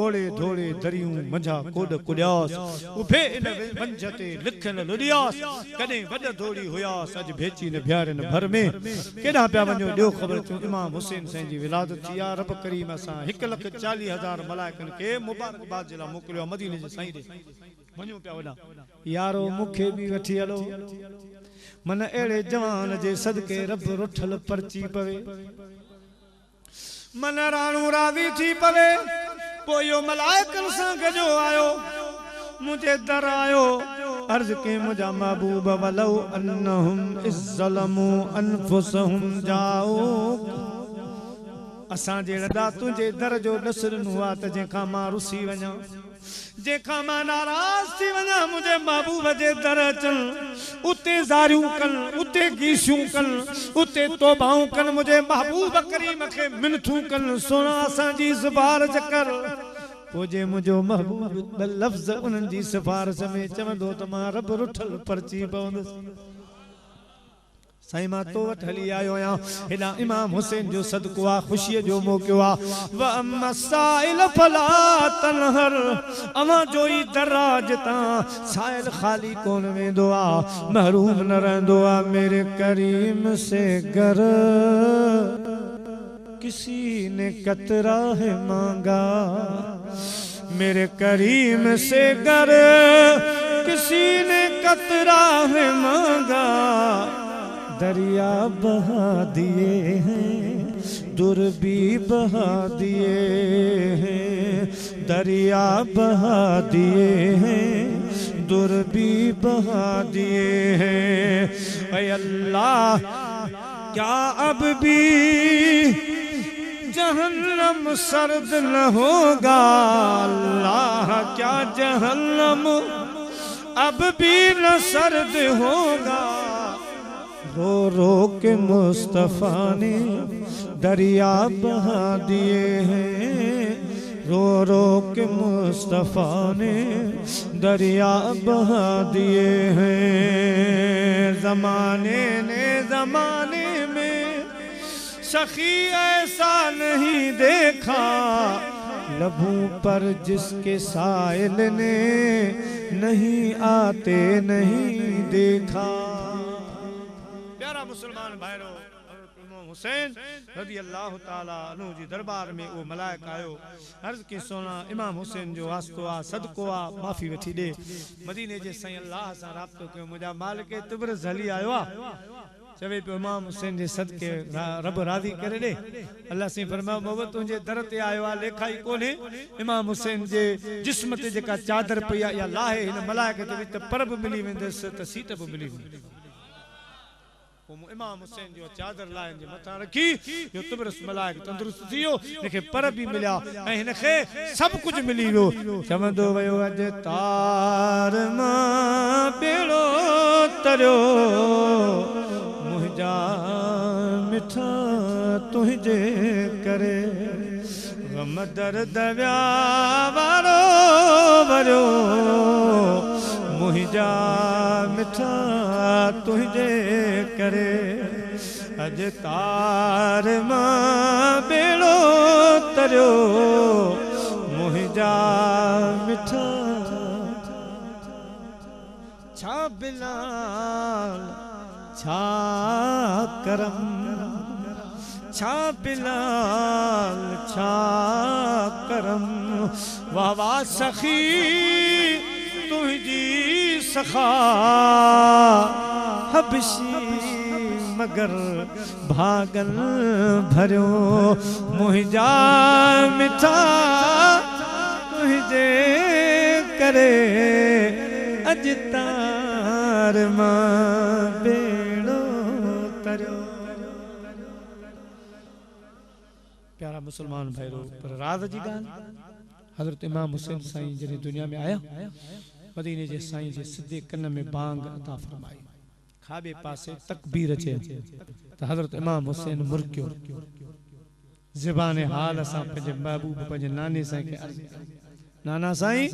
ओड़े धोड़े दरियूं मंझा कोड कुॾियास उभे इन मंझ ते लिखन लुॾियास कॾहिं वॾ धोड़ी हुयास अॼु भेची न बिहारनि भर में केॾां पिया वञो ॾियो ख़बर थियो इमाम हुसैन साईं जी विलादत थी आहे रब करीम असां 1,40,000 मलाइकनि खे मुबारकबाद जे लाइ मोकिलियो मदीने जे साईं ॾे वञो पिया वॾा यारो मूंखे बि वठी हलो मन अहिड़े जवान जे सदके रब रुठल परची पवे मन राणू राज़ी थी पवे पोइ इहो मलाइकनि सां गॾो आयो मुंहिंजे दर आयो अर्ज़ के मुंहिंजा महबूब वलौ अन्नहुम इज़्ज़लमू अनफुसहुम जाओ असां जहिड़ा तुंहिंजे दर जो ॾसरनु आहे त जंहिंखां मां रुसी वञा जंहिंखां मां नाराज़ थी वञा मुंहिंजे महबूब जे दर अचनि उते ज़ारियूं कनि उते गीशियूं कनि उते तौबाऊं कनि मुंहिंजे महबूब करीम खे मिनथूं कनि सोना असांजी ज़ुबार चकर पोजे मुझो महबूब लफ्ज़ उन्हनि जी सिफारिश में चवंदो त मां रब रुठल परची पवंदुसि साईं मां तो वटि हली आयो आहियां हेॾा इमाम हुसैन जो सदको आहे ख़ुशीअ जो मौक़ो आहे व अम्मा साइल फला तनहर अवां जो ई दराज तां साइल ख़ाली कोन वेंदो आहे महरूम न रहंदो आहे मेरे करीम से गर किसी ने कतरा है मांगा मेरे करीम से गर किसी ने कतरा है मांगा दरिया बहा दिए हैं दुर भी बहा दिए हैं दरिया बहा दिए हैं दुर भी बहा दिए हैं ऐ अल्लाह क्या अब भी जहन्नम सर्द न होगा अल्लाह क्या जहन्नम अब भी न सर्द होगा रो रो के मुस्तफा ने दरिया बहा दिए हैं रो रो के मुस्तफा ने दरिया बहा दिए हैं जमाने में सखी ऐसा नहीं देखा लबों पर जिसके साइल ने नहीं आते नहीं देखा प्यारा मुसलमान भाइरो इमाम हुसैन रज़ी अल्लाह ताला अन्हु जी दरबार में वो मलाइक आयो अर्ज के सोना इमाम हुसैन जो वास्तो आ सदको आ माफी वठी दे मदीने जे साईं अल्लाह सा राब्तो के मुजा मालिक तिब्रज़ हली आयो आ चवे पे इमाम हुसैन जे सदके रब राज़ी करे दे अल्लाह से फरमायो मोहब्बत तुझे दर ते आयो आ लेखाई कोने इमाम हुसैन जे जिस्म ते जेका चादर पई या लाहे इन मलाइक ते विच परब मिली वेंदस त सीट बि मिली वेंदी इमाम हुसैन जो चादर लाइन जे मथा रखी जो तिब्रस मलाइक तंदुरुस्त थियो इनखे पर भी मिलिया ऐं इनखे सब कुछ मिली वियो चवंदो वयो अज तार मां बेड़ो तरियो मुंहिंजा मिठा तुंहिंजे करे गम दर्द व्या वारो वरियो मुंहिंजा मिठा तुंहिंजे करे अज तार मां बेड़ो तरियो मुंहिंजा मिठा छा बिलाल छा करम छा बिलाल छा करम वाह वाह सखी तुझी सखा हबशी मगर भागल भरियो मुंहिंजा मिठा तुझे करे अज तार मां बेड़ो तरियो प्यारा मुसलमान भाइरो पर राज जी गाल हजरत इमाम हुसैन साईं जॾहिं दुनिया में आया मदीने जे साईं जे सिद्धे कन में बांग अता फरमाई खाबे पासे तकबीर अचे त हजरत इमाम हुसैन मुर्कियो ज़बान हाल असां पंहिंजे महबूब पंहिंजे नाने साईं खे अर्ज़ नाना साईं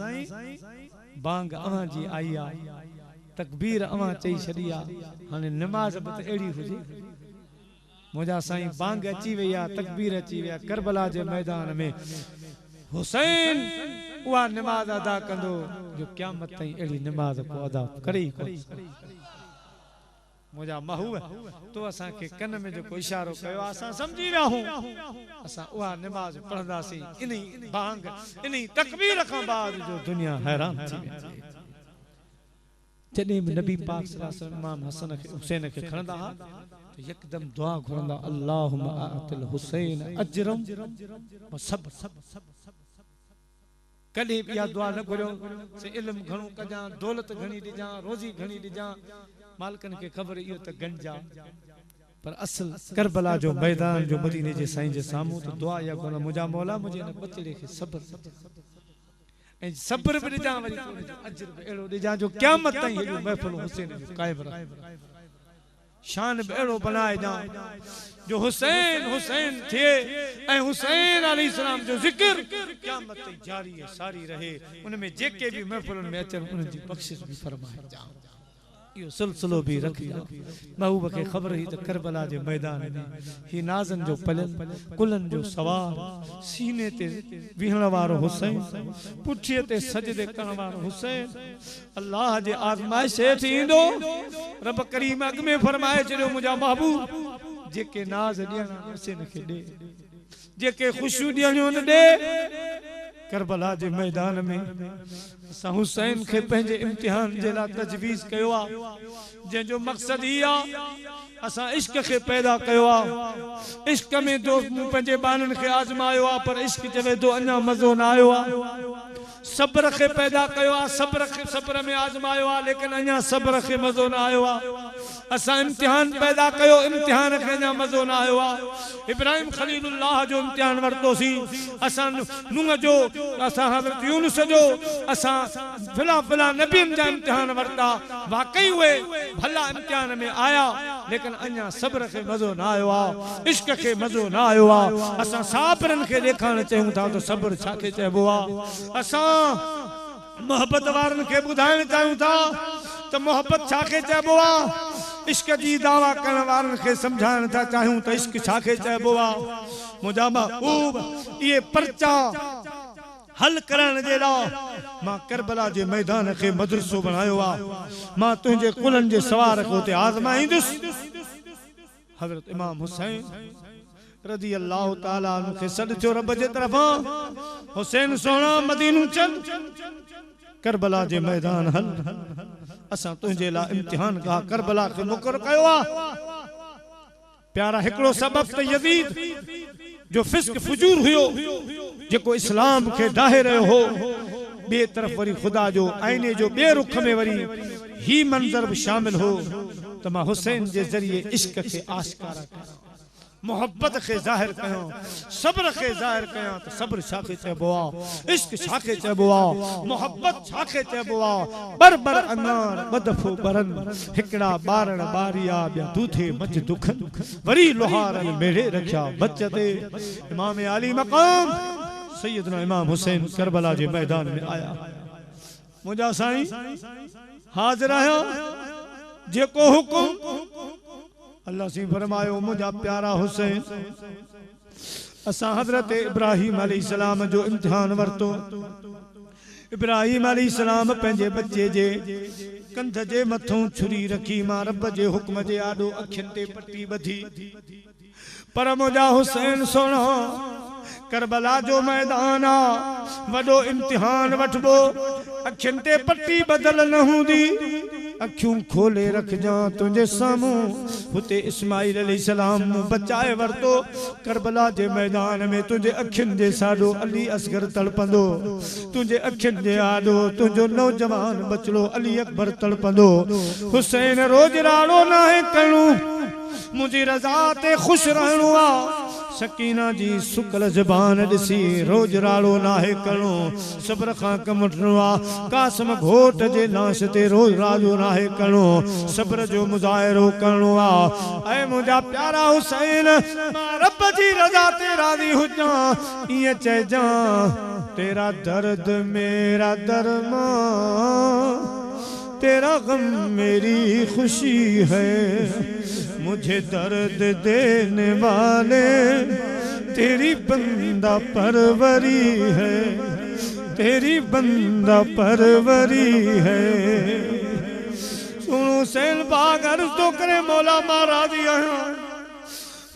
बांग अवां जी आई आहे तकबीर अवां चई छॾी आहे हाणे नमाज़ बि त अहिड़ी हुजे मुंहिंजा साईं बांग अची वई आहे तकबीर अची वई आहे करबला जे मैदान में हुसैन उहा नमाज अदा कंदो जो क़यामत ताईं अहिड़ी नमाज को अदा करे ई कोन मुंहिंजा महबूब तो असां खे कन में जेको इशारो कयो असां सम्झी विया आहियूं असां उहा नमाज पढ़ंदासीं इन बांग इन तकबीर खां बाद जो दुनिया हैरान थी वेंदी जॾहिं बि नबी पाक सल्लल्लाहु अलैहि वसल्लम इमाम हसन खे हुसैन खे खणंदा हा तो यकदम दुआ घुरंदा अल्लाहुम्मा आतिल हुसैन अजरम व सब्र कॾहिं बि इहा दुआ न घुरियो से इल्म घणो कजां दौलत घणी ॾिजां रोज़ी घणी ॾिजां मालिकनि खे ख़बर इहो त गंजा पर असल करबला जो मैदान जो मदीने जे साईं जे साम्हूं त दुआ इहा कोन मुंहिंजा मौला मुंहिंजे हिन बचड़े खे सब्र ऐं सब्र बि ॾिजां वरी अजर बि अहिड़ो ॾिजां जो क़यामत ताईं हेॾो महफ़िल हुसैन जो क़ाइम रहे शान बि अहिड़ो बनाए ॾियां जो हुसैन हुसैन थिए ऐं हुसैन अलैहिस्सलाम जो जिक्र क़यामत ताईं जारी है सारी रहे उनमें जेके भी महफिलुनि में अचन उन जी बख्शिश भी फरमाए यो सिलसिलो भी रखी महबूब के खबर ही तो करबला जे मैदान में ही नाज़न जो पलन कुलन जो सवार सीने ते विहण वारो हुसैन पुठीअ ते सजदे करण वारो हुसैन अल्लाह जे आज़माइश हेठि ईंदो रब करीम अग में फरमाए छॾियो मुंहिंजा महबूब जेके नाज़ ॾियणा हुसैन खे ॾे जेके ख़ुशियूं ॾियणियूं ॾे करबला जे मैदान में असां हुसैन खे पंहिंजे इम्तिहान जे लाइ तजवीज़ कयो आहे जंहिंजो मक़सद ही आहे असां इश्क खे पैदा कयो आहे इश्क में तो पंहिंजे ॿारनि खे आज़मायो आहे पर इश्क चवे थो अञा मज़ो न आयो आहे सब्र खे पैदा कयो आहे सब्र में आज़मायो आहे लेकिन अञा सब्र खे मज़ो न आयो आहे असां इम्तिहान पैदा कयो इम्तिहान खे अञा मज़ो न आयो आहे इब्राहिम खलीलुल्लाह जो इम्तिहान वरितोसीं असां नूह जो असां हज़रत यूनुस जो असां फिला नबियनि जा इम्तिहान वरिता वाकई उहे भला इम्तिहान में आया लेकिन अञा सब्र खे मज़ो न आयो आहे इश्क खे मज़ो न आयो आहे असां साबरनि खे ॾेखारणु चाहियूं था त सब्र छा खे चइबो आहे असां मोहब्बत वारनि खे ॿुधाइणु चाहियूं था त मोहब्बत छा खे चइबो आहे इश्क जी दावा करण वारनि खे सम्झाइण था चाहियूं त इश्क छा खे चइबो आहे मुंहिंजा महबूब इहे पर्चा हल करण जे लाइ मां करबला जे मैदान खे मदरसो बणायो आहे मां तुंहिंजे कुलनि जे सवार खे उते आज़माईंदुसि हज़रत इमाम हुसैन रज़ी अल्लाह ताला अन्हु खे सॾ थियो रब जे तरफ़ां हुसैन सोना मदीनो चल करबला जे मैदान हल असां तुंहिंजे लाइ इम्तिहान का करबला खे मुक़ररु कयो आहे प्यारा हिकिड़ो सबब त यज़ीद जो फिस्क फुजूर हुयो जेको इस्लाम खे डाहे रहियो हो ॿिए तरफ़ वरी खुदा जो आईने जो ॿिए रुख में वरी ही मंज़र भी शामिल हो त मां हुसैन जे ज़रिए इश्क खे आश्कारा कयां मोहब्बत खे ज़ाहिर कयां सब्र खे ज़ाहिर कयां त सब्र छा खे चइबो आहे इश्क छा खे चइबो आहे मोहब्बत छा खे चइबो आहे बर अनार बदफो बरन हिकड़ा ॿारण ॿारिया ॿिया दूधे मच दुखन वरी लोहारन मेड़े रखिया बचते इमाम आली मकाम सैयदना इमाम हुसैन करबला जे मैदान में आया मुंहिंजा साईं हाज़िर आहियां जेको हुकुम अल्लाह सी फरमायो मुंहिंजा प्यारा हुसैन असां हज़रत इब्राहिम अलैहिस्सलाम जो इम्तिहान वरतो इब्राहिम अलैहिस्सलाम पंहिंजे बच्चे जे कंध जे मथों छुरी रखी मां रब जे हुक्म जे आॾो अखियुनि ते पटी ॿधी पर मुंहिंजा हुसैन सोना करबला जो मैदान आ वॾो इम्तिहान वठबो अखियुनि ते पटी बदल न हूंदी अखियूं खोले रखजा तुझे सामू हुते इस्माइल अलैहिस्सलाम बचाए वरतो करबला जे मैदान में तुझे अखियुनि जे साॾो अली असगर तड़पंदो तुझे अखियुनि जे आॾो तुझो नौजवान बचड़ो अली अकबर तड़पंदो हुसैन रोज राड़ो नाहे करणो मुझी रज़ा ते खुश रहणो आ सकीना जी सुकल ज़बान ॾिसी रोज राड़ो नाहे करणो सब्र खां कम वठणो आ कासम घोट जे लाश ते रोज राड़ो नाहे करणो सब्र जो मुज़ाहिरो करणो आ ऐ मुंहिंजा प्यारा हुसैन मां रब जी रज़ा ते राज़ी हुजां ईअं चइजां तेरा दर्द मेरा दरमान तेरा गम मेरी खुशी है मुझे दर्द देने वाले तेरी बंदा परवरी है तेरी बंदा परवरी है सुनो सैल बाग अर्ज़ तो करे मौला मां राज़ी आहियां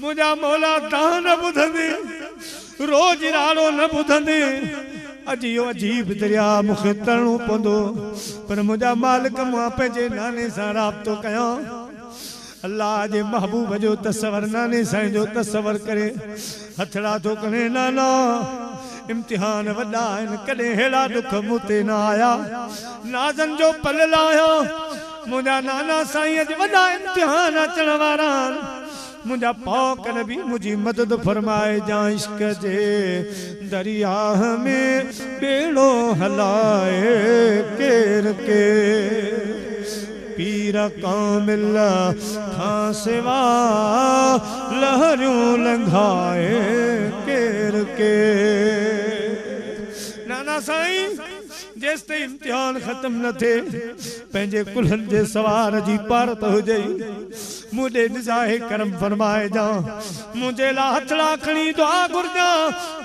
मुंहिंजा मौला तव्हां न ॿुधंदे रोज राड़ो न ॿुधंदे अजियो अजीब दरिया मूंखे तरणो पवंदो पर मुंहिंजा मालिक मां पंहिंजे नाने सां राब्तो कयां अल्लाह जे महबूब जो तस्वर नाने साईं जो तस्वर करे हथड़ा तो करे नाना इम्तिहान वॾा आहिनि कॾहिं अहिड़ा दुख मूं ते न आया नाज़न जो पल लाया मुंहिंजा नाना साईं जे वॾा इम्तिहान अचण वारा मुंहिंजा पौक नबी मुंहिंजी मदद फरमाए जा इश्क जे दरिया में बेड़ो हलाए केर के पीर पीर कामिल खां सिवा लहरियूं लंघाए केर के। नाना साईं जेस ते इम्तिहान खत्म न थे पंहिंजे कुल्हनि जे सवार जी पारत हुजे मुझे निजाहे करम फरमाए जा मुझे ला हथड़ा खणी दुआ घुरजा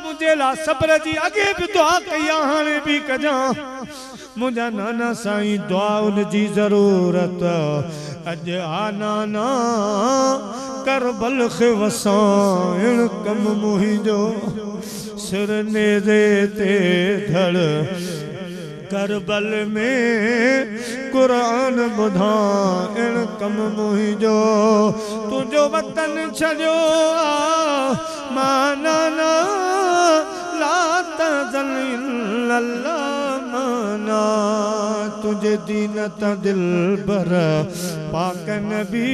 मुझे ला सब्र जी अगे भी दुआ कया हाणे भी कजा मुझा नाना साईं दुआ उन जी जरूरत अज आना करबल खे वसाइण कम मुहिंजो सिर नेज़े ते धड़ करबल में कुरान ॿुधाइण कम मुहिंजो तुंहिंजो वतन छॾियो मां नाना ला तज़ल इल्लल्लाह माना तुझे दीन ता दिल भर पाक नबी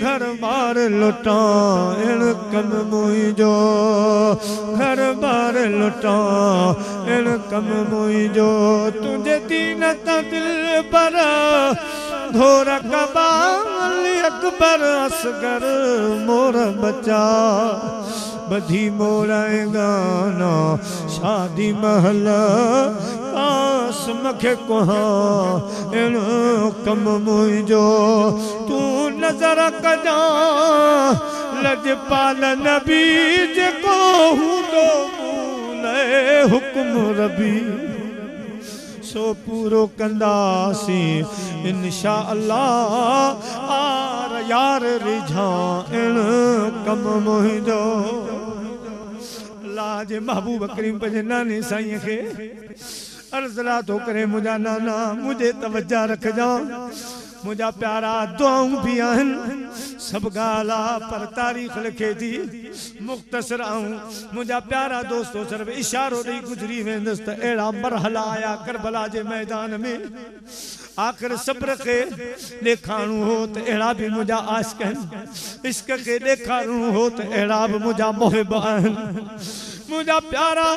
घर बार लुटाइण कम मुहिंजो घर बार लुटाइण कम मुहिंजो तुझे दीन ता दिल भर घोर कबाल अकबर असगर मोर बचा बधी मोड़ाएगा ना शादी महल कास मखे कोहा इन कम मुहिंजो तू नजर कजा लजपाल नबी जेको हूंदो मूले हुक्म रबी सो पूरो कंदासी इंशा अल्लाह आर यार रिझाइण कम मुहिंजो अल्लाह जे महबूब करीम पंहिंजे नानी साईं खे अर्ज़ला तो करे मुझा नाना मुझे तवज्जा रखजा मुझा प्यारा दुआऊं भी आहिनि सब गाला पर तारीख़ लिखे थी मुख्तसर आऊं मुझा प्यारा दोस्तों सिर्फ इशारो ॾेई गुजरी वेंदुसि त अहिड़ा मरहला आया करबला जे मैदान में आख़िर सब्र खे ॾेखारणो हो त अहिड़ा बि मुंहिंजा आशिक़ आहिनि इश्क खे ॾेखारणो हो त अहिड़ा बि मुंहिंजा मुहिब आहिनि मुझा प्यारा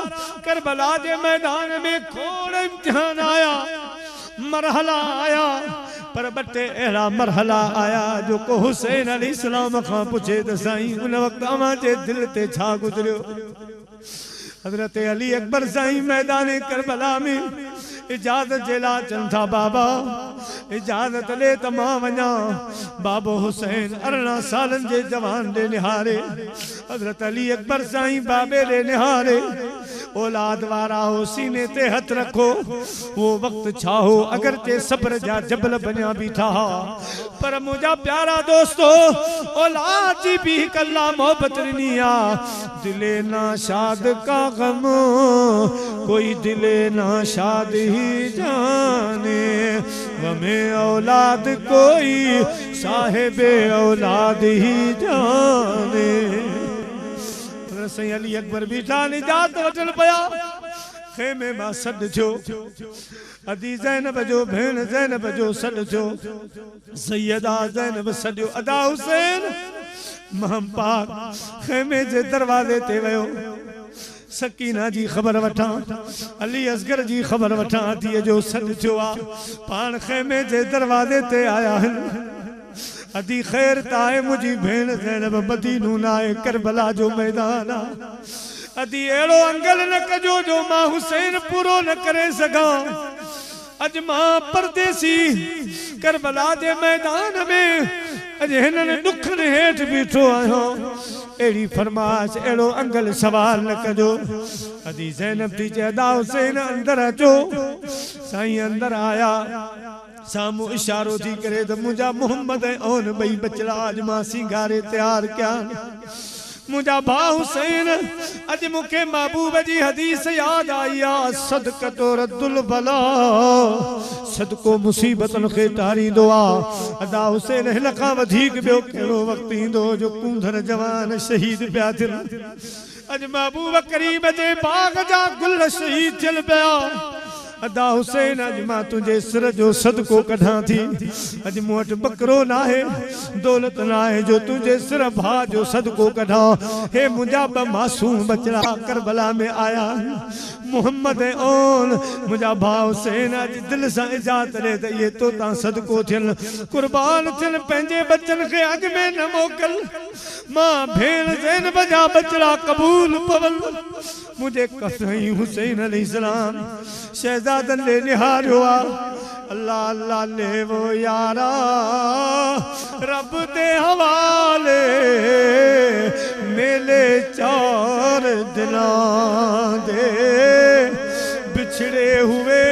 करबला जे मैदान में खोड़ इम्तिहान आया मरहला आया पर बटे अहिड़ा मरहला आया जो को हुसैन अलैहिस्सलाम खां पुछे त साईं उन वक़्तु अव्हां जे दिल ते छा गुज़रियो हज़रत अली अकबर साईं मैदान करबला में इजाज़त जे लाइ चवनि था बाबा इजाज़त ॾे त मां वञा बाबो हुसैन 18 सालनि जे जवान ॾे निहारे हज़रत अली अकबर साईं बाबे ॾे निहारे औलाद वारा हो सीने ते हथ रखो वो वक्त छा हो अगरचे सब्र जा जबल बनिया बीठा पर मुझा प्यारा दोस्तों औलाद जी भी कल्ला मोहब्बत ॾिनी आ दिले ना शाद का गम कोई दिले ना शाद ही जाने गमे औलाद कोई साहिबे औलाद ही जाने सही अली अकबर बीठा निजात वठन पया खेमे मां सॾ थियो अदी ज़ैनब जो भेण ज़ैनब जो सॾ थियो सैयदा ज़ैनब सॾियो अदा हुसैन महम पाक खेमे जे दरवाज़े ते वियो सकीना जी ख़बर वठां अली असगर जी ख़बर वठां अदीअ जो सॾ थियो आ पाण खेमे जे दरवाज़े ते आया आहिनि अदी खैर ताए मुझी भेण ज़ैनब मदीनो नाए करबला जो मैदान अदी एड़ो अंगल न कजो जो मां हुसैन पूरो न करे सघां अज मां परदेसी करबला जे मैदान में अज हिनन दुखन हेठ बीठो आहियां एड़ी फरमाश एड़ो अंगल सवाल न कजो अदी ज़ैनब थी चए अदा हुसैन अंदर अचो साईं अंदर आया सामू इशारो थी करे तो मुझा मोहम्मद ओन बई बचड़ा अज मां सिंगारे तैयार क्या मुझा भा हुसैन अज मुखे महबूब जी हदीस याद आई आ सदक़तो रद्दुल बला सदको मुसीबतन खे टारींदो आ अदा हुसैन हिन खां वधीक ॿियो कहिड़ो वक़्तु ईंदो जो कूंधर जवान शहीद पिया थियनि अज महबूब करीम जे बाग जा गुल शहीद थियल पिया अदा हुसैन अज मां तुझे सिर जो सदको कढां थी अज मूं वटि बकरो ना है दौलत ना है जो तुझे सिर भा जो सदको कढां हे मुंहिंजा ब मासूम बचड़ा करबला में आया मोहम्मद ओन मुंहिंजा भाउ हुसैन अज दिल सां इजाज़त ॾे त इहे तो तां सदको थियनि कुर्बान थियनि पंहिंजे बचन खे अॻ में न मोकल मां भेण ज़ैनब जा बचड़ा क़बूल पवल मुझे कसई हुसैन अलैहिस्सलाम शहजादन ने निहारियो अल्लाह अल्लाह ले वो यारा रब दे हवाले मेले चार दिलां दे बिछड़े हुए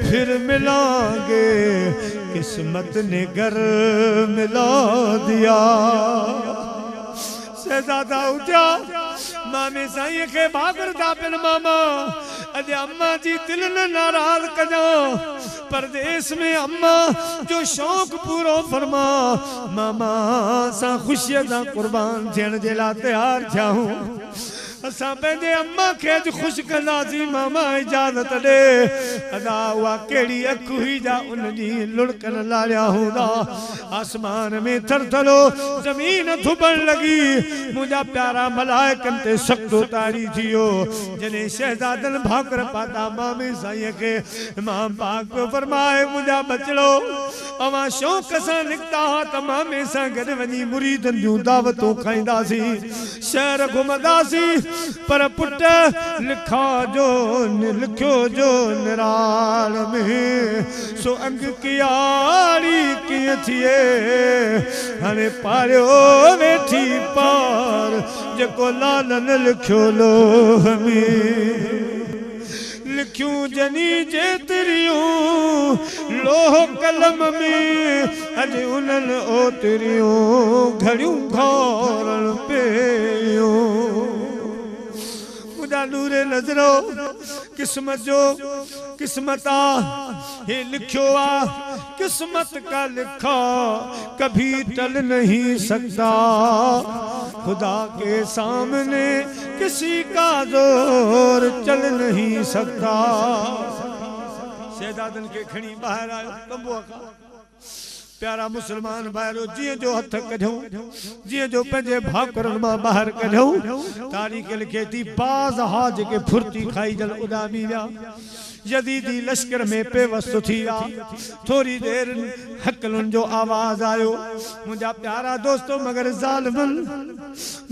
फिर मिलांगे किस्मत ने घर मिला दिया शहजादा उठा मामे साईं के भागर दा पिन मामा अज अम्मा जी दिल न नाराज कजो परदेस में अम्मा जो शौक पूरो फरमा मामा सा खुशियां दा कुर्बान थियण जे ला तैयार थियाऊं असा पंहिंजे अम्मा खे अज खुश कंदासीं मामा इजाज़त ॾे अदा उहा कहिड़ी अख हुई जा उन ॾींहुं लुड़कन लारिया हूंदा आसमान में थरथलो ज़मीन थुबण लॻी मुंहिंजा प्यारा मलाइकनि ते सख़्तु तारी थी वियो जॾहिं शहज़ादनि भाकुर पाता मामे साईं खे इमाम पाक पियो फरमाए मुंहिंजा बचड़ो अवां शौक़ सां निकिता हुआ त मामे सां गॾु वञी मुरीदनि जूं दावतूं खाईंदासीं शहर घुमंदासीं पर पुट लिखा जो लिखियो जो निराल में सो अंग कियारी कीअं थिए हाणे पारियो वेठी पार जेको लालन लिखियो लोह में लिखियूं जनी जेतिरियूं लोह कलम में अॼु उन्हनि ओतिरियूं घड़ियूं घोरण पियूं मुझा नूरे नजरो किस्मत जो किस्मत ये लिखो किस्मत का लिखा कभी टल नहीं सकता खुदा के सामने किसी का जोर चल नहीं सकता शहजादन के खणी बाहर आयो तंबू का प्यारा मुसलमान भाइरो जी जो हथ कढूं जी जो पंहिंजे भाकुरनि मां ॿाहिरि कढूं तारीख़ लिखे थी बाज़ हा जेके फुर्ती खाई जल उॾामी विया यज़ीदी लश्कर में पेवस्त थी विया थोड़ी देर हकलुनि जो आवाज़ आयो मुंहिंजा प्यारा दोस्तो मगर ज़ालिमनि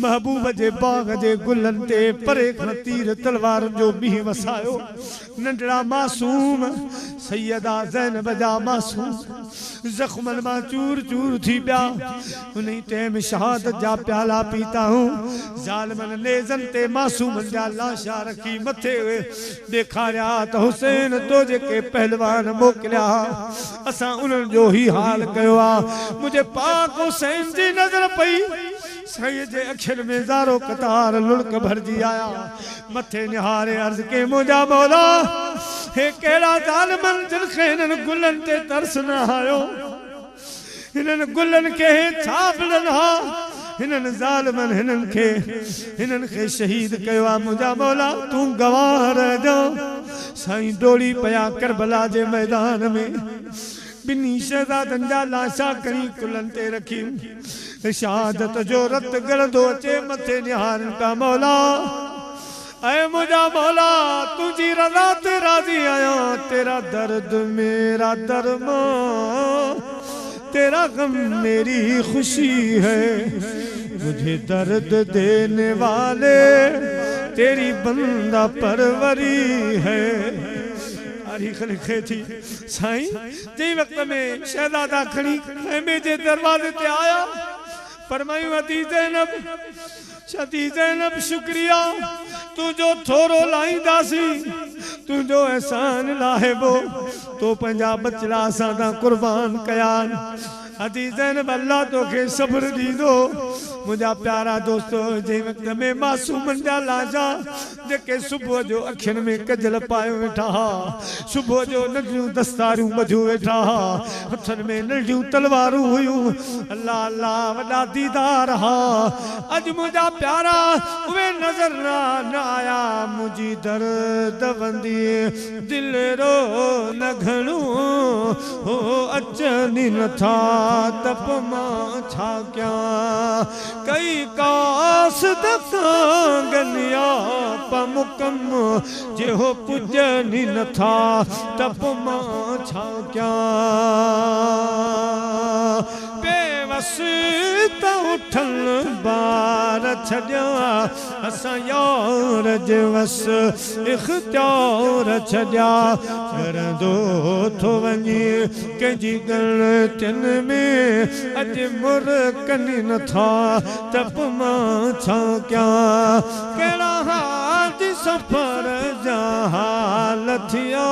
महबूब जे बाग जे गुलनि ते परे खां तीर तलवारुनि जो मींहुं वसायो नंढड़ा मासूम सैयदा ज़ैनब जा मासूम ज़ख्मनि मां चूर चूर थी पिया उन टाइम शहादत जा प्याला पीता हूं ज़ालिमनि नेज़नि ते मासूमनि जा लाशा रखी मथे ॾेखारिया त हुसैन तो जेके पहलवान मोकिलिया असां उन्हनि जो ही हाल कयो आहे मुंहिंजे पाक हुसैन जी नज़र पई सही जे अखियुनि में ज़ारो कतार लुड़क भरजी आया मथे निहारे अर्ज़ के मुंहिंजा मौला हे कहिड़ा ज़ालिमनि जिन खे हिननि गुलनि ते तरस न आयो हिननि गुलनि खे छा मिलनि हा हिननि ज़ालिमनि हिननि खे शहीद कयो आहे मुंहिंजा मौला तूं गवाह रहजो साईं डोड़ी पया करबला जे मैदान में बिन्ही शहज़ादनि जा लाशा खणी कुलनि ते रखी शहादत जो रत गलंदो अचे मथे निहारनि पिया मौला ऐ मुंहिंजा मौला तुंहिंजी रज़ा ते राज़ी आहियां तेरा दर्द मेरा दरमान तेरा गम मेरी खुशी है मुझे दर्द देने वाले तेरी बंदा परवरी है तारीख़ लिखे थी साईं जे वक्त में शहज़ादा खणी खेमे जे दरवाजे ते आया फरमायूं अती ज़ैनब शुक्रिया तुझो थोरो लाईंदासीं तुझो एहसान लाहेबो तो पंहिंजा बचड़ा असां तां कुर्बान कया अती ज़ैनब अल्लाह तोखे सब्र ॾींदो मुझा प्यारा दोस्तों जे वक्त में मासूमन जा लाजा जेके सुबह जो अखियन में कजल पायो वेठा सुबह जो नंढियूं दस्तारूं बधू वेठा हथन में नंढियूं तलवारूं हुयूं अल्लाह अल्लाह वॾा दीदार हा अज मुझा प्यारा उहे नजर न आया मुझी दर्द वंदी दिल रो न घणो हो अचनी नथा तप मां छा क्या कई कास गनिया पमुकम जे हो पुजनी नथा तप मां छा क्या बेवस त उठल बार छॾिया असां यार जे वस इख्तियार छॾिया करंदो थो वञे कंहिंजी ग़लतियुनि में अॼु मुरकनि नथा तप मां छा क्या कहिड़ा हाल सफ़र जा हाल थिया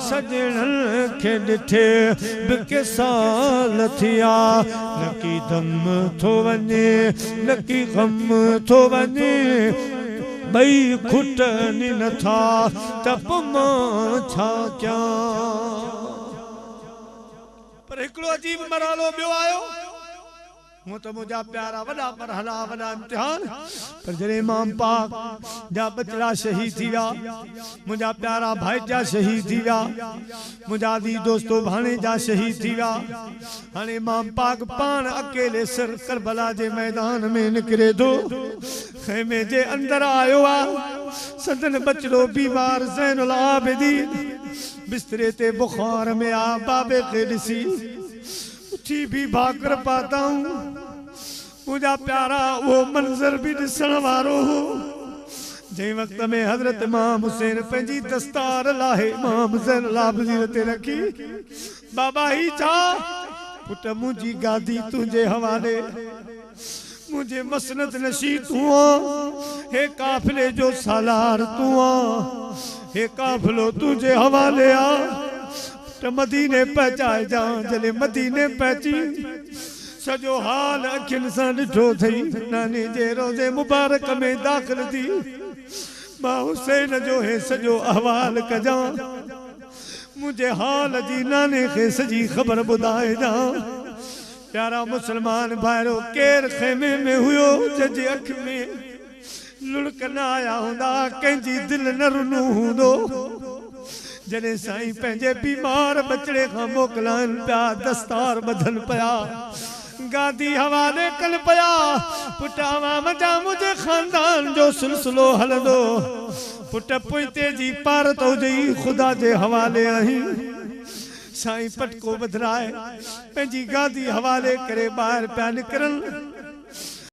सजणनि खे ॾिठे बिके साल थिया नकी दम थो वञे नकी गम थो वञे ॿई खुटनि नथा तप मां छा क्या पर हिकिड़ो अजीब मरालो ॿियो आयो हूं तो मुझा प्यारा वड़ा मरहला वड़ा इम्तिहान पर जरे इमाम पाक जा बचड़ा शहीद थी विया मुझा प्यारा भाई जा शहीद थी विया मुझा दी दोस्तों भाणे जा शहीद थी विया हाणे इमाम पाक पान अकेले सर करबला जे मैदान में निकरे दो खेमे जे अंदर आयो आ सदन बचड़ो बीमार ज़ैनुल आबिदीन बिस्तरे ते बुखार में आ बाबे के ॾिसी उठी भी भाकर पाता हूँ मुझा प्यारा वो मंजर भी ॾिसण वारो हो जे वक्त में हजरत इमाम हुसैन पंहिंजी दस्तार लाहे इमाम ज़ैनुल आबिदीन ते रखी बाबा ही छा पुट मुंहिंजी गादी तुंहिंजे हवाले मुझे मसनद नशी तू हे काफिले जो सालार तू हे काफिलो तुझे हवाले आ तो मदीने पहुंचाए जा जले मदीने पहुंची सजो हाल अखिन सा ॾिठो थई नानी जे रोज़े मुबारक में दाखिल थी मां हुसैन जो हे सजो अहवाल कजा मुझे हाल जी नाने खे सजी खबर ॿुधाए जा प्यारा मुसलमान भाइरो केर खेमे में हुयो जंहिंजी अख में लुड़क न आया हूंदा कंहिंजी दिल न रुनू हूंदो जॾहिं साईं पंहिंजे बीमार बचड़े खां मोकिलाइनि पिया दस्तार ॿधन पिया गादी हवाले कन पिया पुट आवाम जा मुंहिंजे खानदान जो सिलसिलो हलंदो पुट पुइते जी पार तो हुजे ख़ुदा जे हवाले आहीं साईं पटको बदराए पंहिंजी गादी हवाले करे ॿाहिरि पिया निकिरनि